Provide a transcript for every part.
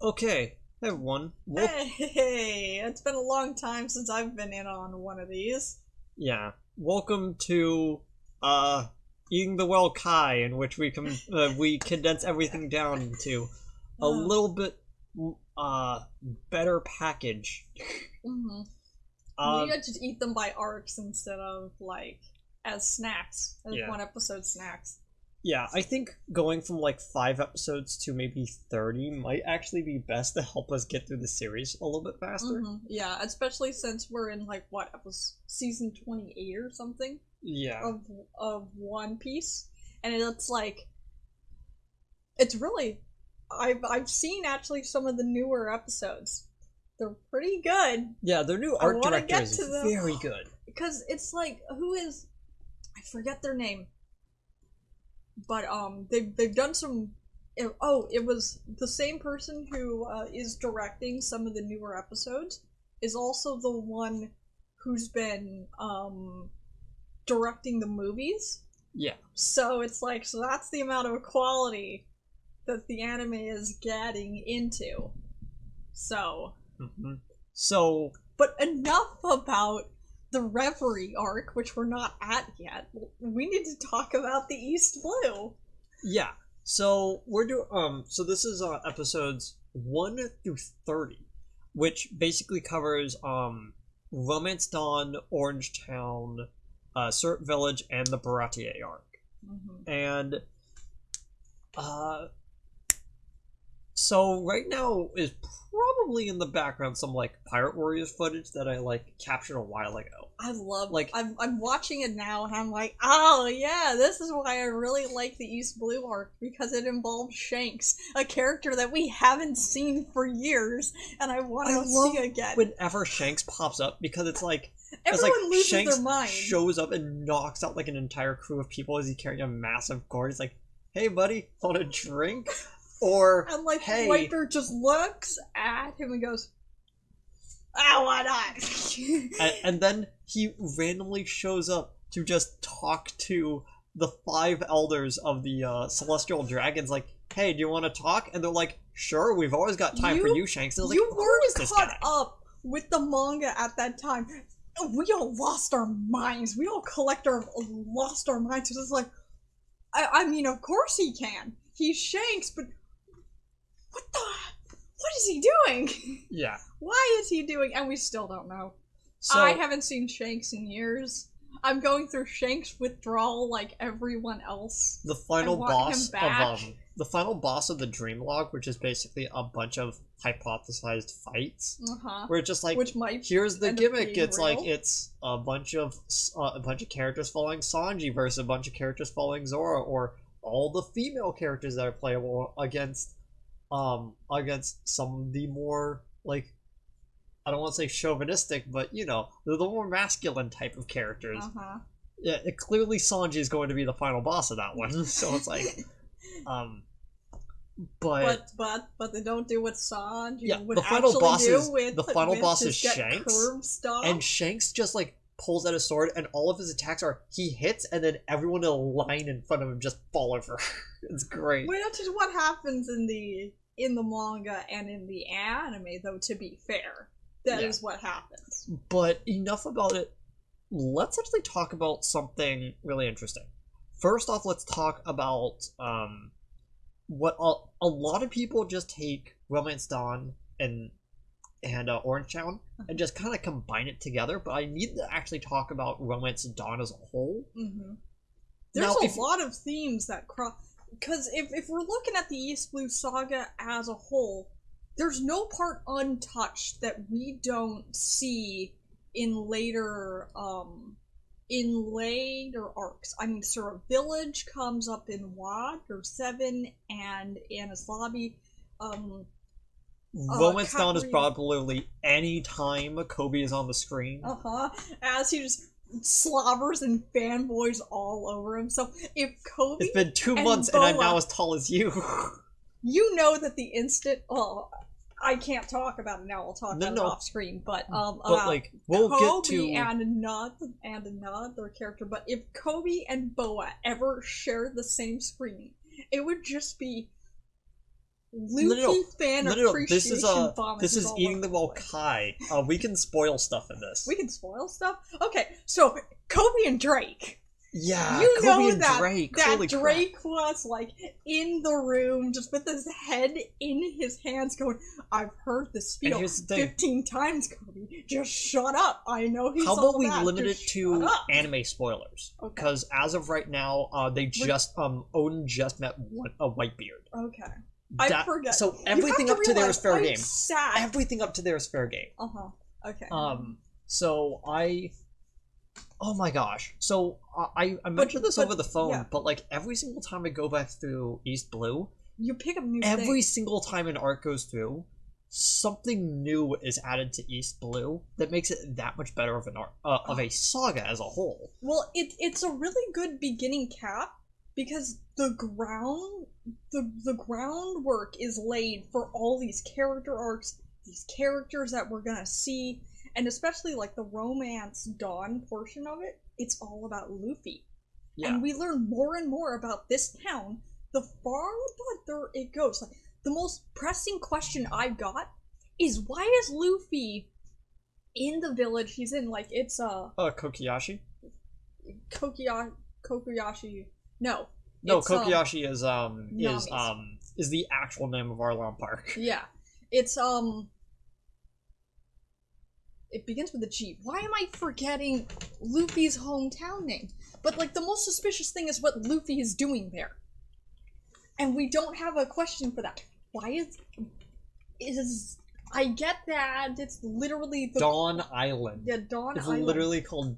Okay, hey everyone. Hey, it's been a long time since I've been in on one of these. Yeah, welcome to uh eating the well Kai, in which we condense everything down into a Uh, little bit uh better package. hmm We Um, had to eat them by arcs instead of as snacks, as yeah, one episode snacks. yeah. I think going from like 5 episodes to maybe 30 might actually be best to help us get through the series a little bit faster. Yeah, especially since we're in what episode season 28 or something Yeah, of of One Piece, and it's really I've seen actually some of the newer episodes. They're pretty good. yeah. Their new I art want to director get is to them very good. because it's like who is I forget their name, but they've done some. Oh, it was the same person who is directing some of the newer episodes is also the one who's been directing the movies. Yeah. So it's so that's the amount of quality that the anime is getting into. So, hmm So but enough about the Reverie arc, which we're not at yet. We need to talk about the East Blue. yeah. So we're doing so this is episodes 1 through 30, which basically covers Romance Dawn, Orange Town, Syrup Village, and the Baratier arc. Mm-hmm. And uh so right now is probably in the background some like Pirate Warriors footage that I like captured a while ago. I love. Like I'm watching it now, and I'm like, oh yeah, this is why I really like the East Blue arc because it involves Shanks, a character that we haven't seen for years, and I want I to love see again. whenever Shanks pops up because it's like Everyone loses Shanks their mind. shows up and knocks out like an entire crew of people as he's carrying a massive gourd. He's like, "Hey, buddy, want a drink?" Or, And "Hey," Whitebeard just looks at him and goes, "Ah, why not?" and then he randomly shows up to just talk to the 5 elders of the celestial dragons. Like, "Hey, do you want to talk?" And they're like, "Sure, we've always got time for you, Shanks." And I was like, You "Who is weren't this caught guy?" up with the manga at that time. We all lost our minds. We all lost our minds. It's like, I mean, of course he can. He's Shanks, but what the? What is he doing? Yeah. Why is he doing? And we still don't know. I So haven't seen Shanks in years. I'm going through Shanks withdrawal like everyone else. the I final want him boss back. of the final boss of the dream log, which is basically a bunch of hypothesized fights Uh-huh. where it's just like, Which might here's the end up gimmick, being it's like real. it's a bunch of characters following Sanji versus a bunch of characters following Zora, or all the female characters that are playable against some of the more like, I don't want to say chauvinistic, but they're the more masculine type of characters. Uh-huh. Yeah, clearly Sanji is going to be the final boss of that one. So it's like, um, but but they don't do what Sanji yeah, would actually do with the final boss is just get Shanks, curb stuff. and Shanks just like pulls out a sword, and all of his attacks are he hits, and then everyone in a line in front of him just fall over. It's great. Which is what happens in the manga and in the anime, though. To be fair, that Yeah. is what happens. But enough about it. Let's actually talk about something really interesting. First off, let's talk about what a lot of people just take Romance Dawn and Orange Town and just kind of combine it together. But I need to actually talk about Romance Dawn as a whole. Mm-hmm. There's Now, a lot of themes that cross. Because if we're looking at the East Blue Saga as a whole, there's no part untouched that we don't see in later arcs. I mean, Syrup Village comes up in Wad or 7, and Ana's Lobby. Romance Dawn is Capri. probably any time Kobe is on the screen. Uh-huh. As he just slobbers and fanboys all over himself. If Kobe It's been 2 and months and I'm Boa- now as tall as you. you know that the instant I can't talk about it now, I'll talk about it No. off screen, but But we'll Kobe get to and another character, but if Kobe and Boa ever shared the same screen, it would just be Luffy fan appreciation vomit. This is all eating over the while Kai. We can spoil stuff in this. We can spoil stuff? Okay, so Kobe and Drake. Yeah, you Kobe know and that, Drake. that Holy Drake crap. was like in the room just with his head in his hands going, I've heard this spiel here's the thing. 15 times, Kobe. Just shut up. I know he's How all about we that. limit Just it to shut up." anime spoilers? Okay. Because as of right now, Odin just met a Whitebeard. Okay. I forget. So everything up to there is fair game. Sad. Everything up to there is fair game. Okay. So oh my gosh. So I mentioned this over the phone, yeah. but like every single time I go back through East Blue, you pick up new every things. single time an arc goes through, something new is added to East Blue that makes it that much better of an arc, of a saga as a whole. Well, it's a really good beginning cap because the groundwork is laid for all these character arcs, these characters that we're gonna see, and especially like the romance Dawn portion of it. It's all about Luffy, and we learn more and more about this town the farther it goes. Like the most pressing question I've got is why is Luffy in the village he's in? Like it's Kokoyashi. Kokoyashi. No, Kokoyashi is the actual name of Arlong Park. Yeah, it's it begins with a G. Why am I forgetting Luffy's hometown name? But like the most suspicious thing is what Luffy is doing there, and we don't have a question for that. Why is I get that it's literally the Dawn Island. Yeah, Dawn it's Island. It's literally called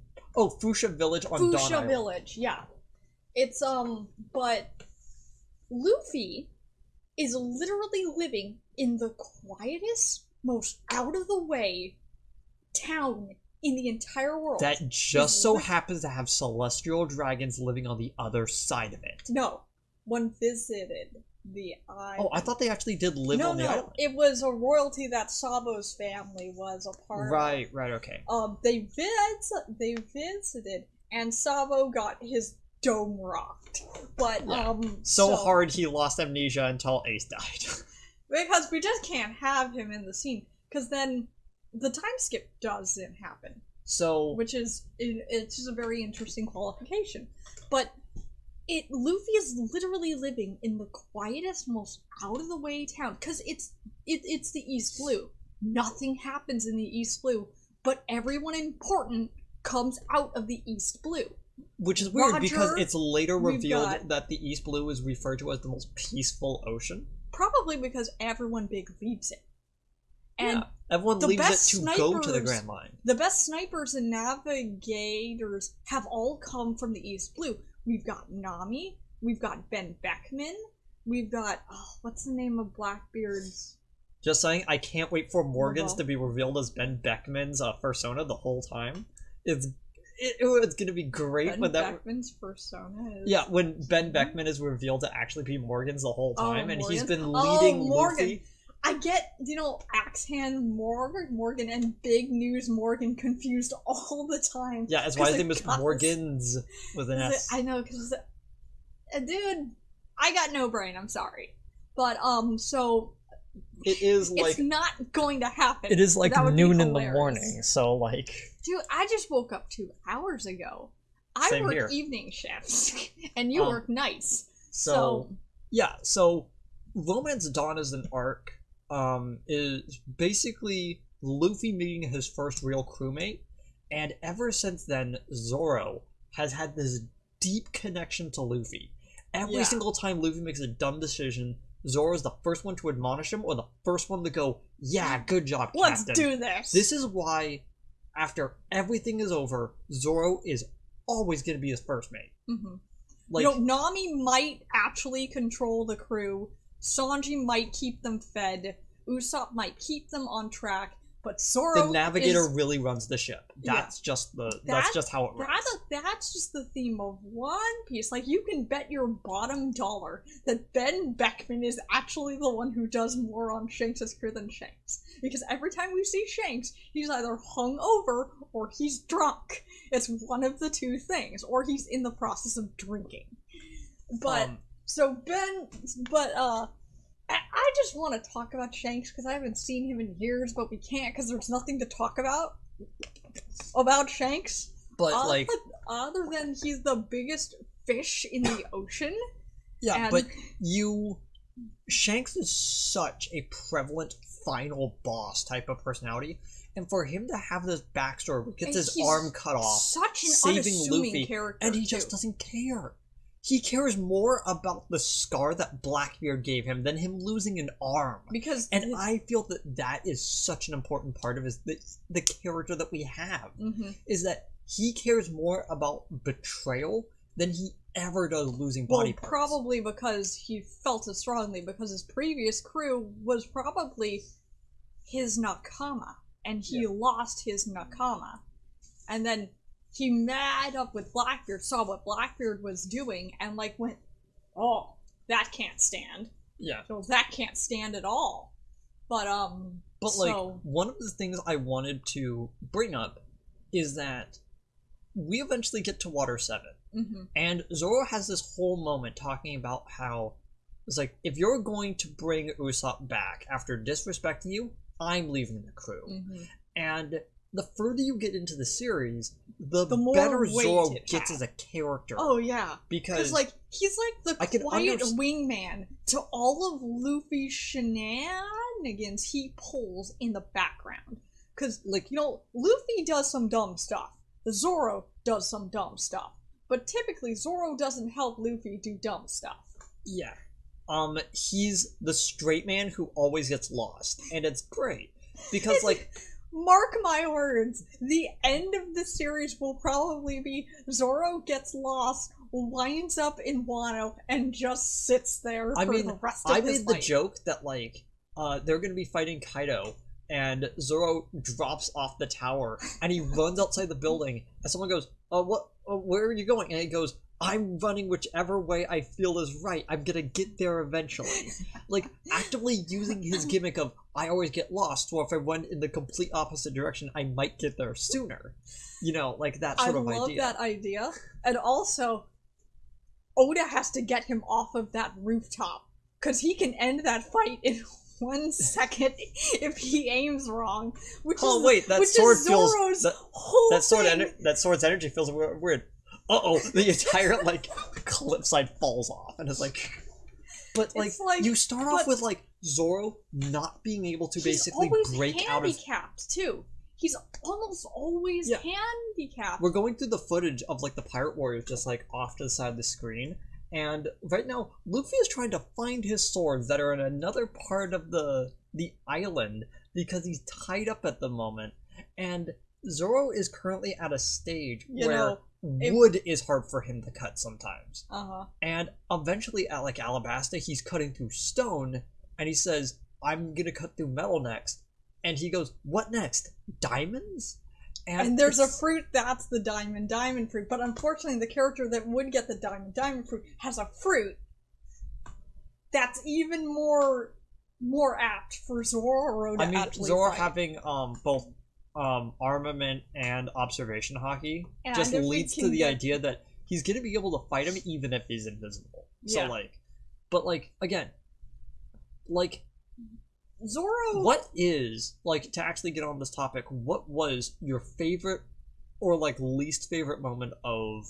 Fuchsia Village on Dawn Island. Fuchsia Village, yeah. It's but Luffy is literally living in the quietest, most out of the way town in the entire world. That just so happens to have celestial dragons living on the other side of it. No, one visited the island. Oh, I thought they actually did live on the island. It was a royalty that Sabo's family was a part of. Right, okay. They visited, and Sabo got his dome rocked. But so hard he lost amnesia until Ace died. Because we just can't have him in the scene, because then the time skip doesn't happen. So, which is it's just a very interesting qualification. But Luffy is literally living in the quietest, most out of the way town, because it's the East Blue. Nothing happens in the East Blue, but everyone important comes out of the East Blue. Which is weird because it's later revealed that the East Blue is referred to as the most peaceful ocean. Probably because everyone big leaves it. And everyone leaves it to go to the Grand Line. The best snipers and navigators have all come from the East Blue. We've got Nami, we've got Ben Beckman, we've got, what's the name of Blackbeard's? Just saying, I can't wait for Morgan's to be revealed as Ben Beckman's persona the whole time. It's gonna be great when Beckman's persona is... Yeah, when Ben Beckman is revealed to actually be Morgan's the whole time, and he's been leading Morgan. Luffy. I get, Axe Hand Morgan and Big News Morgan confused all the time. Yeah, that's why his name is Morgans with an S. I know, because, dude, I got no brain, I'm sorry. But, so... It is like... It's not going to happen. It is like noon in the morning, so like... Dude, I just woke up 2 hours ago. I work evening shifts, and you work nights. So... Yeah, so Romance Dawn as an arc is basically Luffy meeting his first real crewmate, and ever since then, Zoro has had this deep connection to Luffy. Every single time Luffy makes a dumb decision, Zoro's the first one to admonish him, or the first one to go, yeah, good job, Captain. Let's do this! This is why, after everything is over, Zoro is always going to be his first mate. Mm-hmm. Like, Nami might actually control the crew, Sanji might keep them fed, Usopp might keep them on track, but Zoro the navigator really runs the ship. That's just how it runs. That's just the theme of One Piece. Like, you can bet your bottom dollar that Ben Beckman is actually the one who does more on Shanks' crew than Shanks. Because every time we see Shanks, he's either hungover or he's drunk. It's one of the two things. Or he's in the process of drinking. But I just want to talk about Shanks because I haven't seen him in years, but we can't because there's nothing to talk about Shanks. But like, other than he's the biggest fish in the ocean. yeah, and... but Shanks is such a prevalent final boss type of personality, and for him to have this backstory where he gets his arm cut off, such an saving unassuming Luffy, character, and he just doesn't care. He cares more about the scar that Blackbeard gave him than him losing an arm. And I feel that is such an important part of the character that we have, is that he cares more about betrayal than he ever does losing body parts. Probably because he felt it strongly, because his previous crew was probably his Nakama, and he lost his Nakama. And then he met up with Blackbeard, saw what Blackbeard was doing, and like went, oh, that can't stand. Yeah. So that can't stand at all. But like, one of the things I wanted to bring up is that we eventually get to Water 7. And Zoro has this whole moment talking about how it's like, if you're going to bring Usopp back after disrespecting you, I'm leaving the crew. And the further you get into the series, the better Zoro gets as a character. Oh yeah, because like he's like the quiet wingman to all of Luffy's shenanigans he pulls in the background. Because like, you know, Luffy does some dumb stuff. Zoro does some dumb stuff. But typically Zoro doesn't help Luffy do dumb stuff. Yeah. He's the straight man who always gets lost, and it's great because like, mark my words, the end of the series will probably be Zoro gets lost, winds up in Wano, and just sits there for the rest of his life. I made the joke that like, they're gonna be fighting Kaido, and Zoro drops off the tower, and he runs outside the building, and someone goes, where are you going? And he goes, I'm running whichever way I feel is right. I'm gonna get there eventually. Like, actively using his gimmick of, I always get lost, so if I run in the complete opposite direction, I might get there sooner. You know, like that sort of idea. I love that idea. And also, Oda has to get him off of that rooftop, because he can end that fight in 1 second if he aims wrong. That sword's energy feels weird. The entire like cliffside falls off, and it's like, but like, you start off with like Zoro not being able to basically break out of handicapped too. He's almost always handicapped. We're going through the footage of like the Pirate Warriors just like off to the side of the screen. And right now, Luffy is trying to find his swords that are in another part of the island because he's tied up at the moment. And Zoro is currently at a stage where wood is hard for him to cut sometimes. And eventually at like Alabasta, he's cutting through stone, and he says, I'm gonna cut through metal next. And he goes, what next? Diamonds? And there's a fruit that's the diamond fruit, but unfortunately the character that would get the diamond fruit has a fruit that's even more apt for Zoro to actually Zoro fight. having both armament and observation hockey just leads to the idea that he's gonna be able to fight him even if he's invisible. So like, but like, again, like, Zoro... What is, like, to actually get on this topic, what was your favorite or, like, least favorite moment of...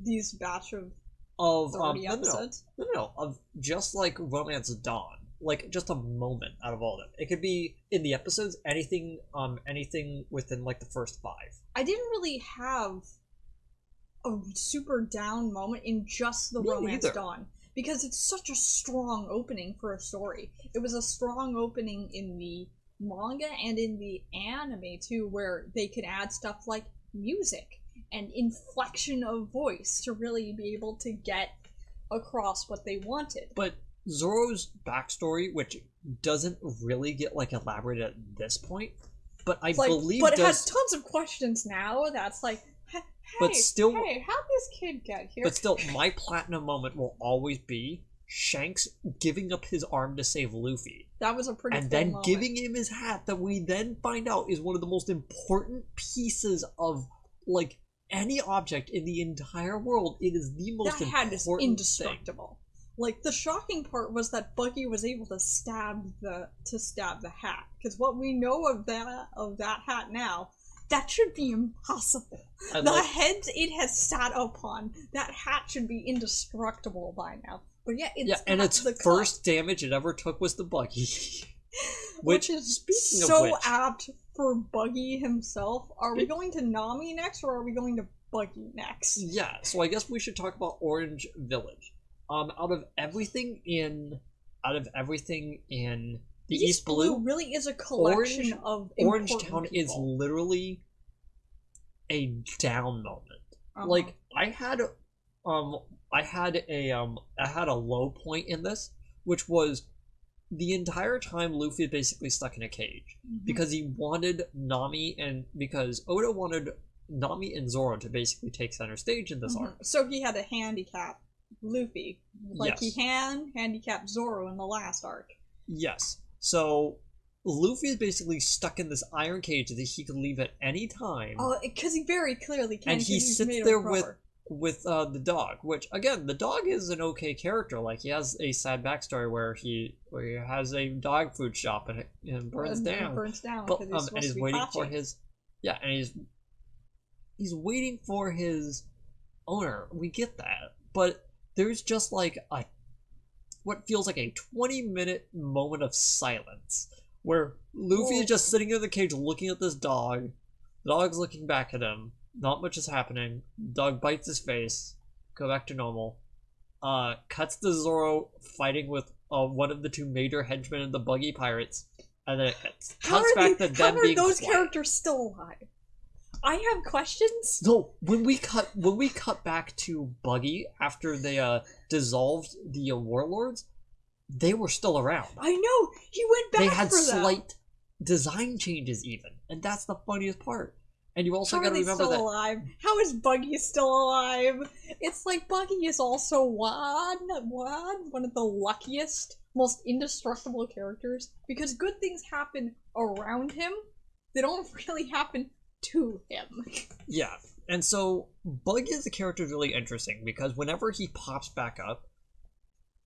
these batch of 30 episodes? No, of just, like, Romance Dawn. Like, just a moment out of all of them. It could be, in the episodes, anything within, like, the first 5. I didn't really have a super down moment in just the Romance Dawn. Because it's such a strong opening for a story. It was a strong opening in the manga and in the anime too, where they could add stuff like music and inflection of voice to really be able to get across what they wanted. But Zoro's backstory, which doesn't really get like elaborated at this point, but I believe it has tons of questions now. That's like, hey, how'd this kid get here? But still, my platinum moment will always be Shanks giving up his arm to save Luffy. That was a pretty and cool then moment. Giving him his hat that we then find out is one of the most important pieces of, like, any object in the entire world. It is the most important hat is indestructible. Like, the shocking part was that Buggy was able to stab the hat. Because what we know of that hat now, that should be impossible. And The like, heads it has sat upon, that hat should be indestructible by now. But yeah, and got its the first damage it ever took was the buggy. which is speaking so of which, apt for Buggy himself. Are we going to Nami next, or are we going to Buggy next? yeah, so I guess we should talk about Orange Village. Out of everything in the East Blue, really is a collection of important Orangetown is people. literally a down moment. Uh-huh. Like I had a low point in this, which was the entire time Luffy is basically stuck in a cage because he wanted Nami, and because Oda wanted Nami and Zoro to basically take center stage in this arc. So he had to handicap Luffy, like Yes. he handicapped Zoro in the last arc. Yes. So Luffy is basically stuck in this iron cage that he can leave at any time. Oh, because he very clearly can. And he 'cause he's sits made of there rubber. with the dog, which again, the dog is an okay character. Like he has a sad backstory where he has a dog food shop and it burns down. It burns down. But 'cause he's and supposed he's to be waiting Hachi. for his and he's waiting for his owner. We get that, but there's just like what feels like a 20-minute moment of silence where Luffy is just sitting in the cage looking at this dog. The dog's looking back at him. Not much is happening. Dog bites his face. Go back to normal. Cuts to Zoro fighting with one of the two major henchmen of the Buggy Pirates, and then it cuts back to them how are being those quiet. characters still alive? I have questions. No, when we cut back to Buggy after they dissolved the warlords, they were still around. I know he went back. They had for them. slight design changes even, and that's the funniest part. And you also How got are to they remember still that alive? How is Buggy still alive? It's like Buggy is also one of the luckiest, most indestructible characters, because good things happen around him. They don't really happen to him. Yeah, and so Buggy as a character is really interesting because whenever he pops back up,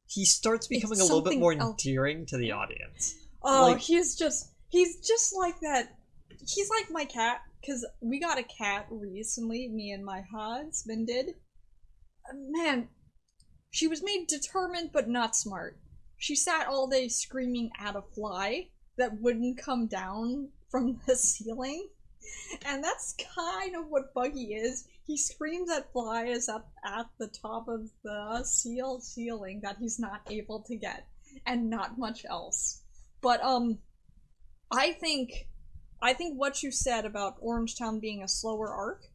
he starts becoming a little bit more endearing to the audience. Oh, Like- he's just like that. He's like my cat, because we got a cat recently, me and my husband did. Man, she was made determined but not smart. She sat all day screaming at a fly that wouldn't come down from the ceiling. And that's kind of what Buggy is. He screams at flies up at the top of the ceiling that he's not able to get, and not much else. But I think what you said about Orangetown being a slower arc,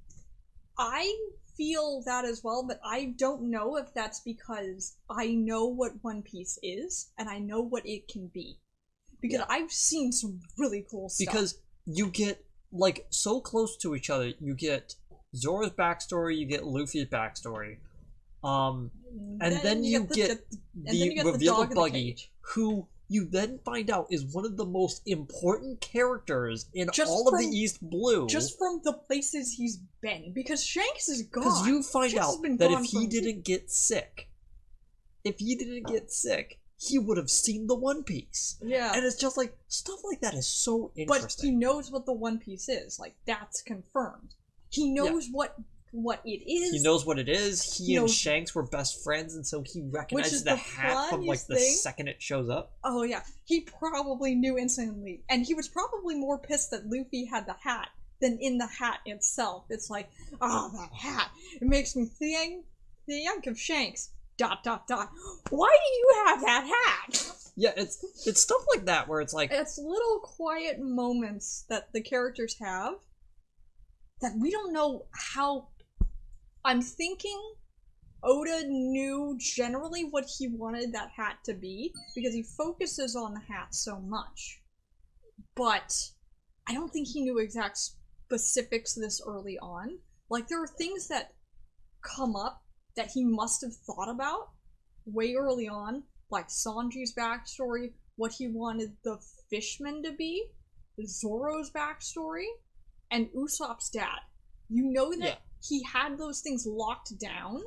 I feel that as well, but I don't know if that's because I know what One Piece is and I know what it can be. Because I've seen some really cool stuff. Because you get like so close to each other. You get Zoro's backstory, you get Luffy's backstory, and then you get the reveal of Buggy, who you then find out is one of the most important characters in all of the East Blue. Just from the places he's been, because Shanks is gone. Because you find Shanks out has been that gone if he didn't get sick, he would have seen the One Piece. Yeah. And it's just like, stuff like that is so But interesting. he knows what the One Piece is. Like, that's confirmed. He knows what it is. He knows what it is. He and knows- Shanks were best friends, and so he Which recognizes is the the hat from like the funniest thing. second it shows up. Oh yeah, he probably knew instantly, and he was probably more pissed that Luffy had the hat than in the hat itself. It's like, that hat. It makes me think of Shanks. ... Why do you have that hat? Yeah, it's stuff like that where it's like, It's little quiet moments that the characters have that we don't know how. I'm thinking Oda knew generally what he wanted that hat to be because he focuses on the hat so much. But I don't think he knew exact specifics this early on. Like, there are things that come up that he must have thought about way early on, like Sanji's backstory, what he wanted the fishmen to be, Zoro's backstory, and Usopp's dad. You know that he had those things locked down,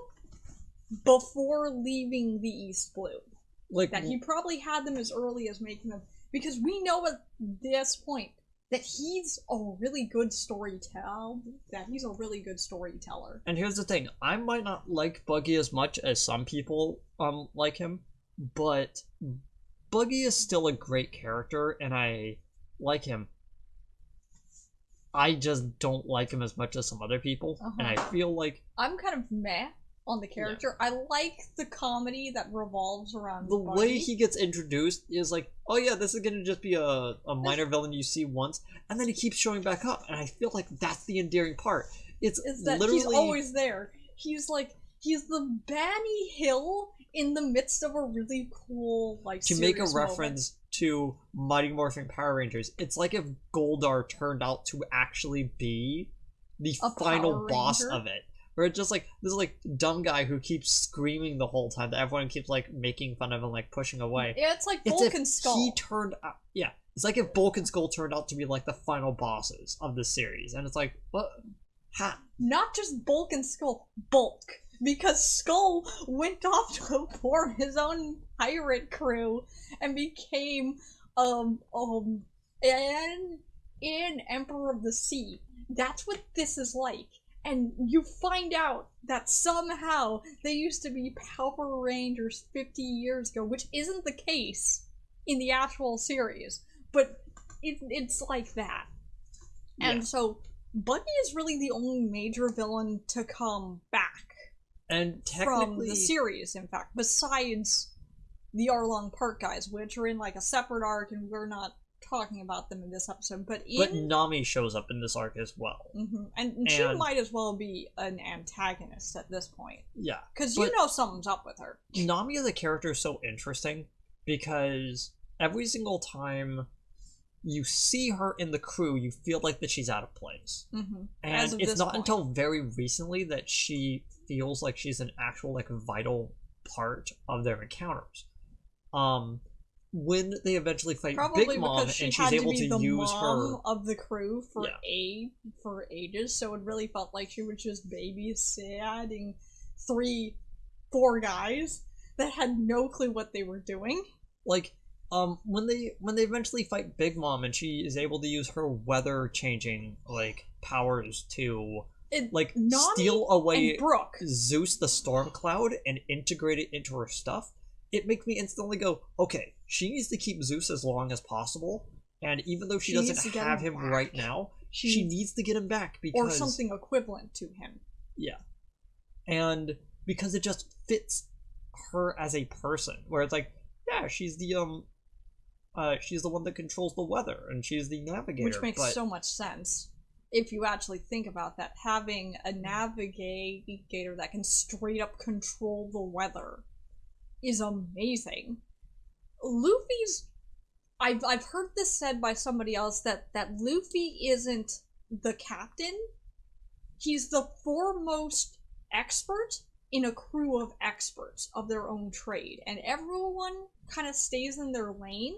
before leaving the East Blue. Like, That he probably had them as early as making them, because we know at this point that he's a really good storyteller. and here's the thing, I might not like Buggy as much as some people like him, but Buggy is still a great character, and I like him. I just don't like him as much as some other people, and I feel like I'm kind of meh on the character. I like the comedy that revolves around the Buggy. way he gets introduced is like, oh yeah, this is gonna just be a minor villain you see once, and then he keeps showing back up, and I feel like that's the endearing part. Is that literally... he's always there. He's the Banny Hill in the midst of a really cool, like, to make a reference to Mighty Morphin Power Rangers, it's like if Goldar turned out to actually be the final boss of it. Where it's just like this like dumb guy who keeps screaming the whole time that everyone keeps like making fun of and like pushing away. Yeah, it's like Bulk and Skull. He turned out, yeah, it's like if Bulk and Skull turned out to be like the final bosses of the series, and it's like, what? Not just Bulk and Skull, Bulk, because Skull went off to form his own pirate crew and became an Emperor of the Sea. That's what this is like. And you find out that somehow they used to be Power Rangers 50 years ago, which isn't the case in the actual series, but it's like that. Yeah. And so Buggy is really the only major villain to come back and technically from the series, in fact, besides the Arlong Park guys, which are in like a separate arc, and we're not talking about them in this episode, but Nami shows up in this arc as well. And she might as well be an antagonist at this point. Yeah. Because you know something's up with her. Nami as a character is so interesting because every single time you see her in the crew, you feel like that she's out of place. And it's not until very recently that she feels like she's an actual like vital part of their encounters. When they eventually fight Big Mom and she's able to use her of the crew for ages, so it really felt like she was just babysitting 3-4 guys that had no clue what they were doing. Like, when they eventually fight Big Mom and she is able to use her weather changing like powers to steal away Zeus the Storm Cloud and integrate it into her stuff, it makes me instantly go, okay, she needs to keep Zeus as long as possible, and even though she doesn't have him right now, she needs to get him back because... Or something equivalent to him. Yeah. And because it just fits her as a person, where it's like, yeah, she's the one that controls the weather, and she's the navigator. Which makes so much sense. If you actually think about that, having a navigator that can straight up control the weather is amazing. Luffy's... I've heard this said by somebody else that Luffy isn't the captain. He's the foremost expert in a crew of experts of their own trade, and everyone kind of stays in their lane,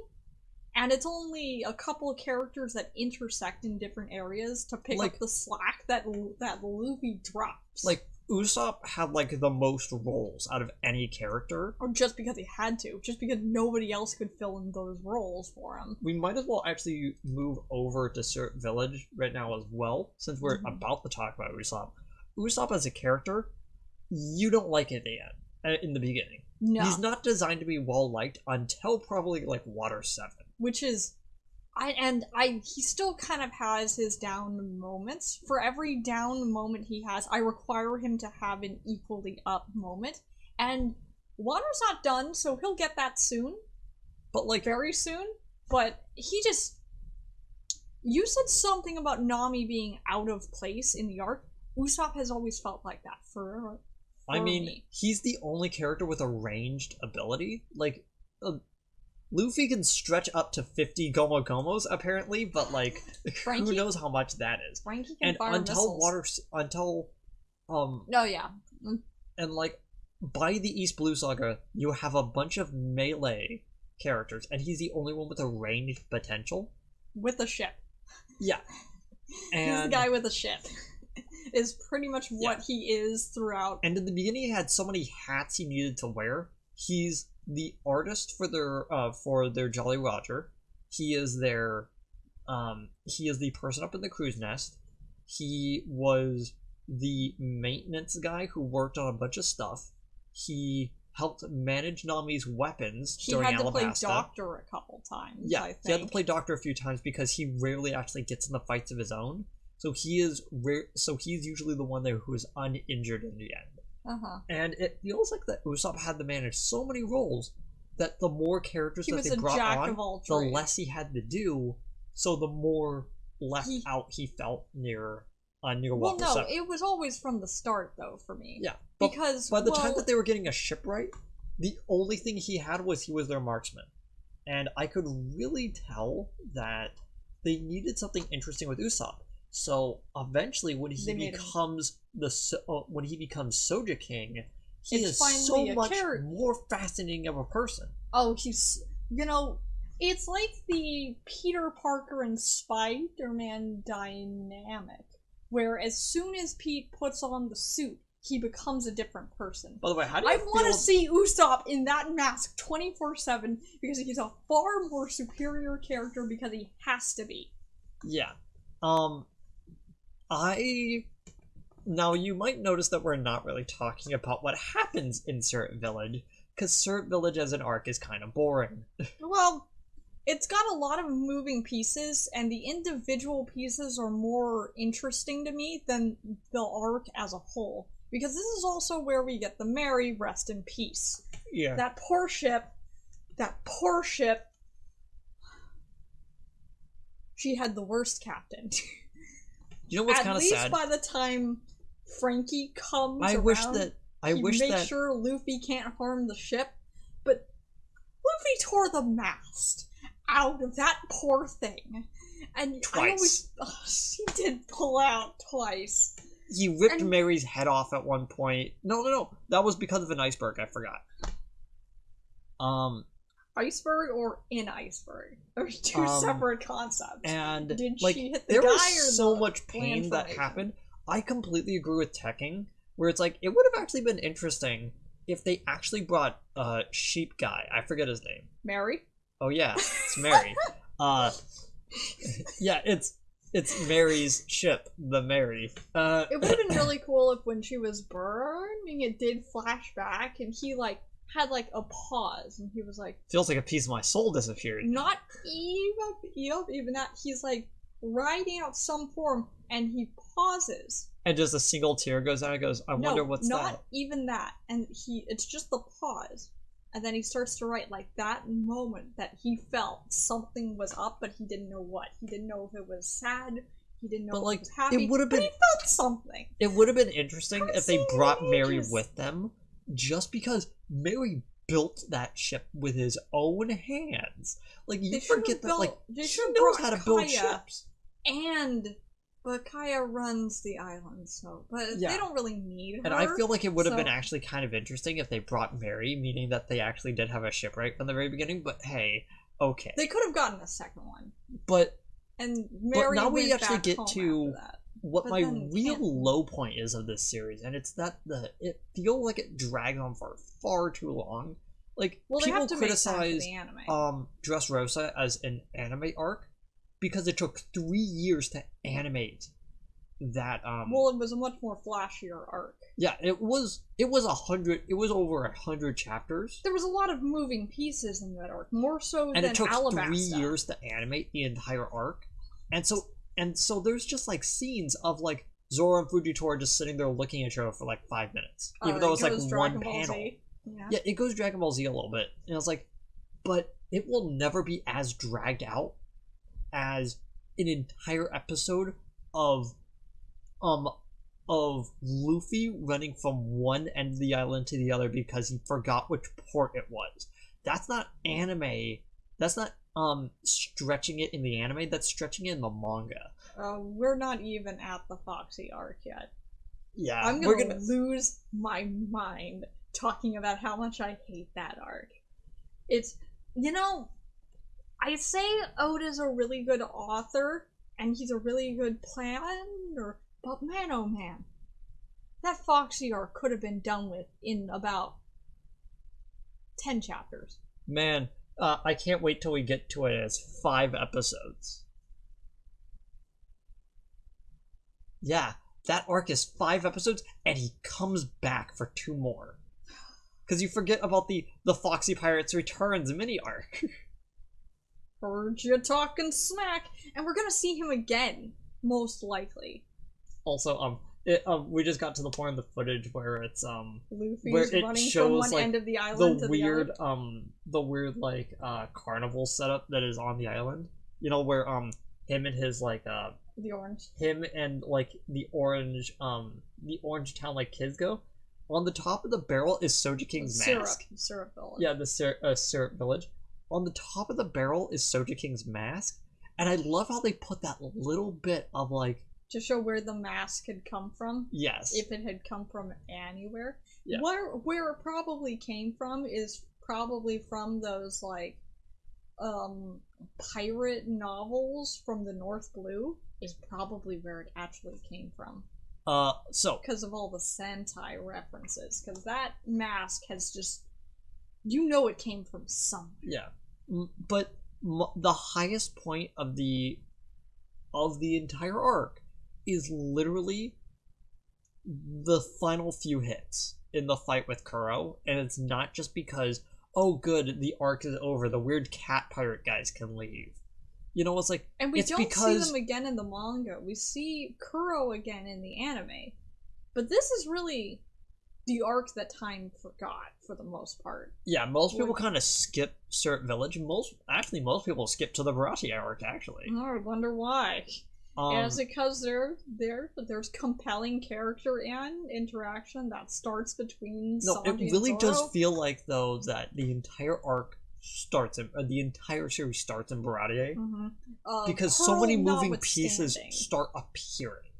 and it's only a couple of characters that intersect in different areas to pick up the slack that Luffy drops. Like, Usopp had, like, the most roles out of any character. Or just because he had to. Just because nobody else could fill in those roles for him. We might as well actually move over to Syrup Village right now as well, since we're about to talk about Usopp. Usopp as a character, you don't like it in the beginning. No. He's not designed to be well-liked until probably, like, Water 7. Which is... he still kind of has his down moments. For every down moment he has, I require him to have an equally up moment. And Water's not done, so he'll get that soon. But, like... Very soon. But he just... You said something about Nami being out of place in the arc. Usopp has always felt like that for me. He's the only character with a ranged ability. Like... Luffy can stretch up to 50 Gomo Gomos, apparently, but, like, who knows how much that is. Frankie can fire missiles. And, like, by the East Blue Saga, you have a bunch of melee characters, and he's the only one with a ranged potential. With a ship. Yeah. He's the guy with a ship. is pretty much what he is throughout. And in the beginning, he had so many hats he needed to wear. He's the artist for their Jolly Roger. He is the person up in the crow's nest. He was the maintenance guy who worked on a bunch of stuff. He helped manage Nami's weapons during Alabasta. He had to play doctor a couple times, yeah, I think. He had to play doctor a few times because he rarely actually gets in the fights of his own. So he's usually the one there who is uninjured in the end. And it feels like that Usopp had to manage so many roles that the more characters that they brought on, the less he had to do. So the more left out he felt near Well, no, 7. It was always from the start, though, for me. Yeah, because by the time that they were getting a shipwright, the only thing he had was he was their marksman, and I could really tell that they needed something interesting with Usopp. So eventually, when he becomes Soja King, he is so much more fascinating of a person. Oh, he's it's like the Peter Parker and Spider-Man dynamic, where as soon as Pete puts on the suit, he becomes a different person. By the way, how do you want to see Usopp in that mask 24/7 because he's a far more superior character because he has to be. Yeah. Now you might notice that we're not really talking about what happens in Syrup Village, because Syrup Village as an arc is kind of boring. Well, it's got a lot of moving pieces, and the individual pieces are more interesting to me than the arc as a whole. Because this is also where we get the Mary, rest in peace. Yeah. That poor ship. She had the worst captain. You know what's kind of sad? At least by the time Frankie comes around, he makes sure Luffy can't harm the ship. But Luffy tore the mast out of that poor thing. And twice. He did pull out twice. He ripped Mary's head off at one point. No. That was because of an iceberg. I forgot. Iceberg or in iceberg? There's two separate concepts. And did she hit the there guy was so much pain that happened. I completely agree with Tekking, where it's like it would have actually been interesting if they actually brought sheep guy. I forget his name. Mary? Oh yeah, it's Mary. Yeah, it's Mary's ship, the Mary. It would have been really cool if when she was burning, it did flash back, and he had a pause, and he was like, feels like a piece of my soul disappeared. Not even that. He's writing out some form, and he pauses. And just a single tear goes out and goes, I wonder what's that. Not even that. And it's just the pause. And then he starts to write that moment that he felt something was up, but he didn't know what. He didn't know if it was sad. He didn't know if it was happy. But he felt something. It would have been interesting if they brought Mary with them, just because Mary built that ship with his own hands. You forget that, she knows how to build ships. But Kaya runs the island, they don't really need her. And I feel like it would have been actually kind of interesting if they brought Mary, meaning that they actually did have a shipwright from the very beginning, but hey, okay. They could have gotten a second one. But now we actually get to what my real low point is of this series, and it's that it feels like it drags on for far too long. People criticize Dressrosa as an anime arc because it took 3 years to animate that. It was a much more flashier arc. Yeah, it was over 100 chapters. There was a lot of moving pieces in that arc, more so than Alabasta. And it took 3 years to animate the entire arc, and so there's just scenes of Zoro and Fujitora just sitting there looking at each other for 5 minutes, even though it's one panel. Yeah, it goes Dragon Ball Z a little bit, and it's but it will never be as dragged out as an entire episode of Luffy running from one end of the island to the other because he forgot which port it was. That's not anime. That's not stretching it in the anime. That's stretching it in the manga. We're not even at the Foxy Arc yet. Yeah, I'm gonna lose my mind talking about how much I hate that arc. It's I say Oda's a really good author, and he's a really good planner, But man, oh man, that Foxy Arc could have been done with in about 10 chapters. Man, I can't wait till we get to it as 5 episodes. Yeah, that arc is 5 episodes, and he comes back for 2 more. Because you forget about the Foxy Pirates Returns mini arc. Heard you talking smack, and we're gonna see him again, most likely. Also, we just got to the point in the footage where it's Luffy's where it running shows from one like end of the island to the weird like carnival setup that is on the island. You know, where him and his like the orange. him and like the orange town like kids go. On the top of the barrel is Soja King's mask. Syrup village. Yeah, the syrup village. On the top of the barrel is Soja King's mask, and I love how they put that little bit of like to show where the mask had come from. Yes. If it had come from anywhere. Yeah. Where it probably came from is probably from those like pirate novels from the North Blue is probably where it actually came from. So because of all the Sentai references, because that mask has just, you know, it came from somewhere. Yeah, but the highest point of the entire arc is literally the final few hits in the fight with Kuro, and it's not just because, oh good, the arc is over, the weird cat pirate guys can leave. You know, it's like, and we it's don't because... see them again in the manga. We see Kuro again in the anime, but this is really the arc that time forgot for the most part. Yeah, most people kind of skip Syrup Village. Most people skip to the Baratie arc. Actually, I wonder why. Is it because there's compelling character and interaction that starts between no, Sanji it really and Zoro? does feel like though that the entire arc the entire series starts in Baratie, because so many moving pieces start appearing.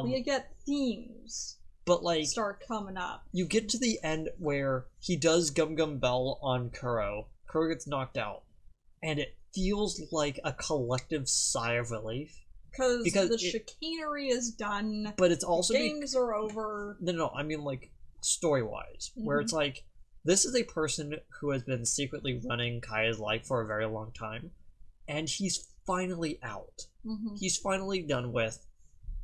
We get themes, but like start coming up. You get to the end where he does Gum Gum Bell on Kuro. Kuro gets knocked out, and it feels like a collective sigh of relief. Because the chicanery is done, but it's also games are over. No, I mean like story-wise, where it's like, this is a person who has been secretly running Kaya's life for a very long time, and he's finally out. He's finally done with,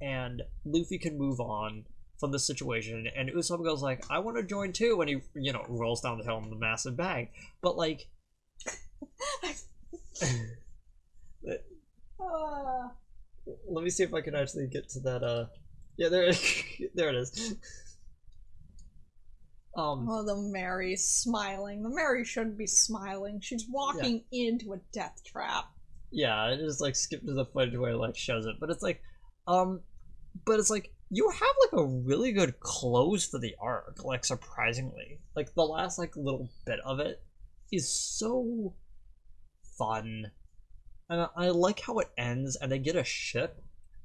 and Luffy can move on from the situation, and Usopp goes like, I want to join too, and he, you know, rolls down the hill in the massive bag. But like... Let me see if I can actually get to that, yeah, there it is. Oh, the Mary's smiling. The Mary shouldn't be smiling. She's walking into a death trap. Yeah, it just like skip to the footage where it like shows it, but it's like, you have like a really good close for the arc, like surprisingly. Like the last like little bit of it is so fun, and I like how it ends, and they get a ship,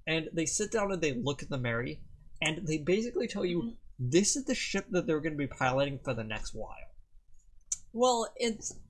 and they sit down and they look at the Mary, and they basically tell you. This is the ship that they're going to be piloting for the next while. Well,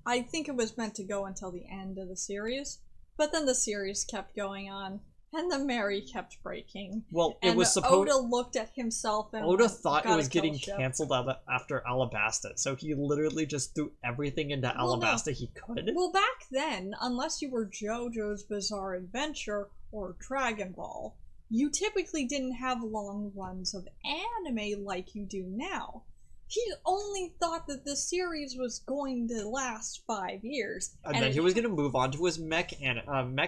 I think it was meant to go until the end of the series, but then the series kept going on, and the Mary kept breaking. Well, it was supposed... Oda looked at himself and Oda thought it was getting cancelled after Alabasta, so he literally just threw everything into Alabasta he could. Well, back then, unless you were JoJo's Bizarre Adventure or Dragon Ball, you typically didn't have long runs of anime like you do now. He only thought that the series was going to last 5 years. And then he was going to move on to his mech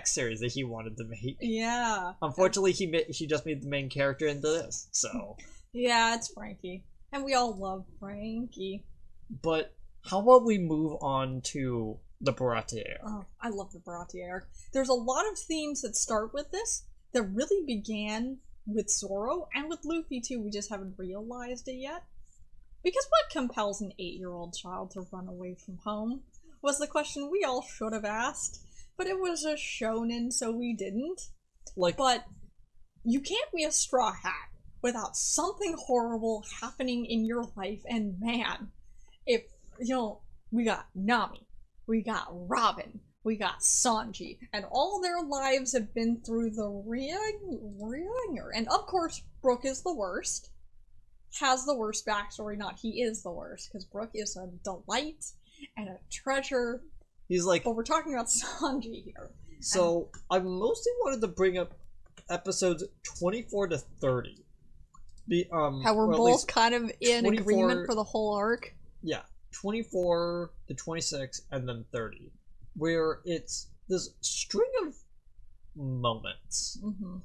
series that he wanted to make. Yeah. Unfortunately, he just made the main character into this, so... Yeah, it's Frankie. And we all love Frankie. But how about we move on to the Baratie arc? Oh, I love the Baratie arc. There's a lot of themes that start with this that really began with Zoro and with Luffy too. We just haven't realized it yet. Because what compels an 8-year-old child to run away from home was the question we all should have asked. But it was a shonen, so we didn't. But you can't be a straw hat without something horrible happening in your life. And man, if, you know, we got Nami, we got Robin, we got Sanji, and all their lives have been through the ringer. And of course, Brook is the worst. Has the worst backstory, not he is the worst, because Brook is a delight and a treasure. He's like... But we're talking about Sanji here. So, I mostly wanted to bring up episodes 24 to 30. How we're both kind of in 24, agreement for the whole arc. Yeah, 24 to 26, and then 30. Where it's this string of moments. Mm-hmm.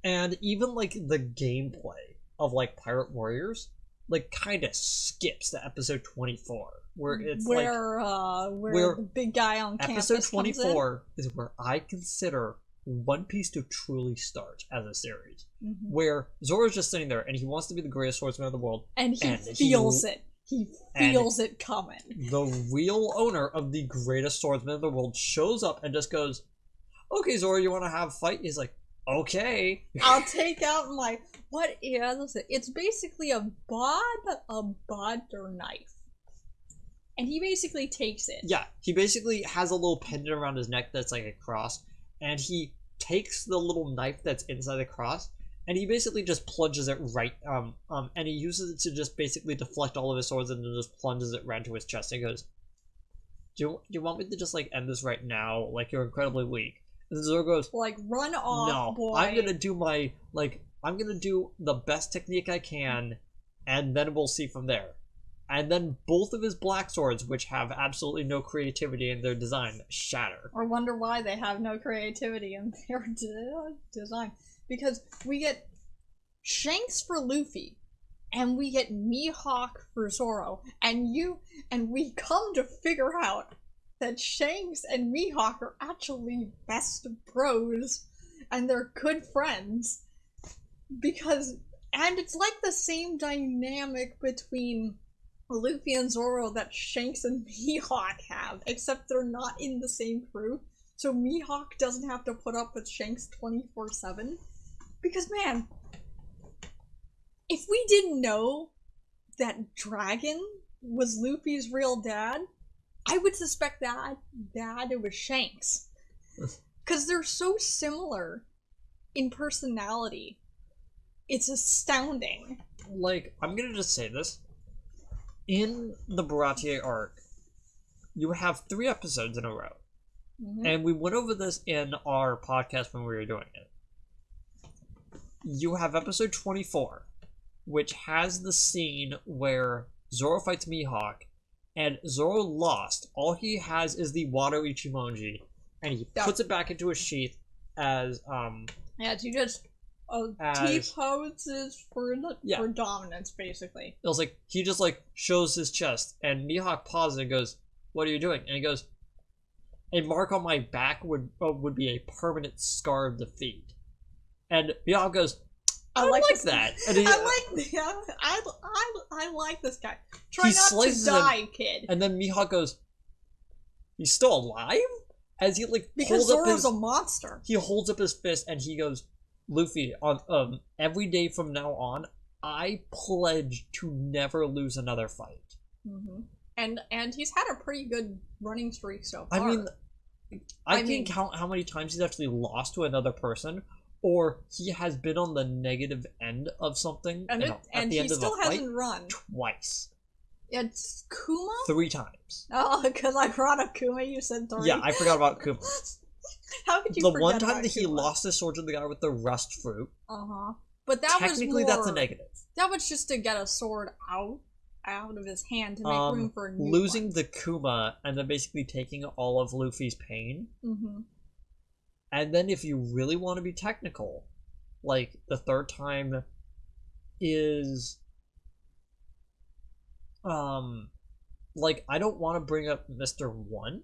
And even, like, the gameplay of, like, Pirate Warriors, like, kind of skips to episode 24. Where it's where the big guy on campus episode 24 is where I consider One Piece to truly start as a series. Mm-hmm. Where Zoro's just sitting there and he wants to be the greatest swordsman of the world. And he feels it. He feels it coming. The real owner of the greatest swordsman in the world shows up and just goes, "Okay, Zoro, you want to have a fight?" He's like, "Okay." I'll take out my... What is it? It's basically a butter knife. And he basically takes it. Yeah, he basically has a little pendant around his neck that's like a cross. And he takes the little knife that's inside the cross, and he basically just plunges it right, and he uses it to just basically deflect all of his swords and then just plunges it right into his chest. And he goes, do you want me to just, like, end this right now? Like, you're incredibly weak. And then Zoro goes, like, run off, no, boy. I'm gonna do I'm gonna do the best technique I can, and then we'll see from there. And then both of his black swords, which have absolutely no creativity in their design, shatter. Or wonder why they have no creativity in their design. Because we get Shanks for Luffy, and we get Mihawk for Zoro, and we come to figure out that Shanks and Mihawk are actually best bros, and they're good friends. And it's like the same dynamic between Luffy and Zoro that Shanks and Mihawk have, except they're not in the same crew, so Mihawk doesn't have to put up with Shanks 24/7. Because, man, if we didn't know that Dragon was Luffy's real dad, I would suspect that it was Shanks. Because they're so similar in personality. It's astounding. Like, I'm gonna just say this. In the Baratie arc, you have 3 episodes in a row. Mm-hmm. And we went over this in our podcast when we were doing it. You have episode 24, which has the scene where Zoro fights Mihawk, and Zoro lost. All he has is the Wado Ichimonji, and he puts it back into his sheath as, Yeah, he just... T-poses for dominance, basically. It was like, he just, like, shows his chest, and Mihawk pauses and goes, "What are you doing?" And he goes, "A mark on my back would be a permanent scar of defeat." And Mihawk goes, I like that. And he, I like this guy. Try not to die, kid. And then Mihawk goes, "He's still alive?" As he, like, because Zoro's a monster. He holds up his fist and he goes, "Luffy, on every day from now on, I pledge to never lose another fight." Mm-hmm. And he's had a pretty good running streak so far. I mean, I can't count how many times he's actually lost to another person, or he has been on the negative end of something, and he still hasn't run twice. It's Kuma? 3 times. Oh, because I brought up Kuma, you said 3. Yeah, I forgot about Kuma. How could you forget The one time about that he Kuma? Lost his sword to the guy with the rust fruit. Uh-huh. But that technically, was more, that's a negative. That was just to get a sword out of his hand to make room for a new losing one. the Kuma and then basically taking all of Luffy's pain. Mm-hmm. And then if you really want to be technical, like, the 3rd time is... like, I don't want to bring up Mr. One,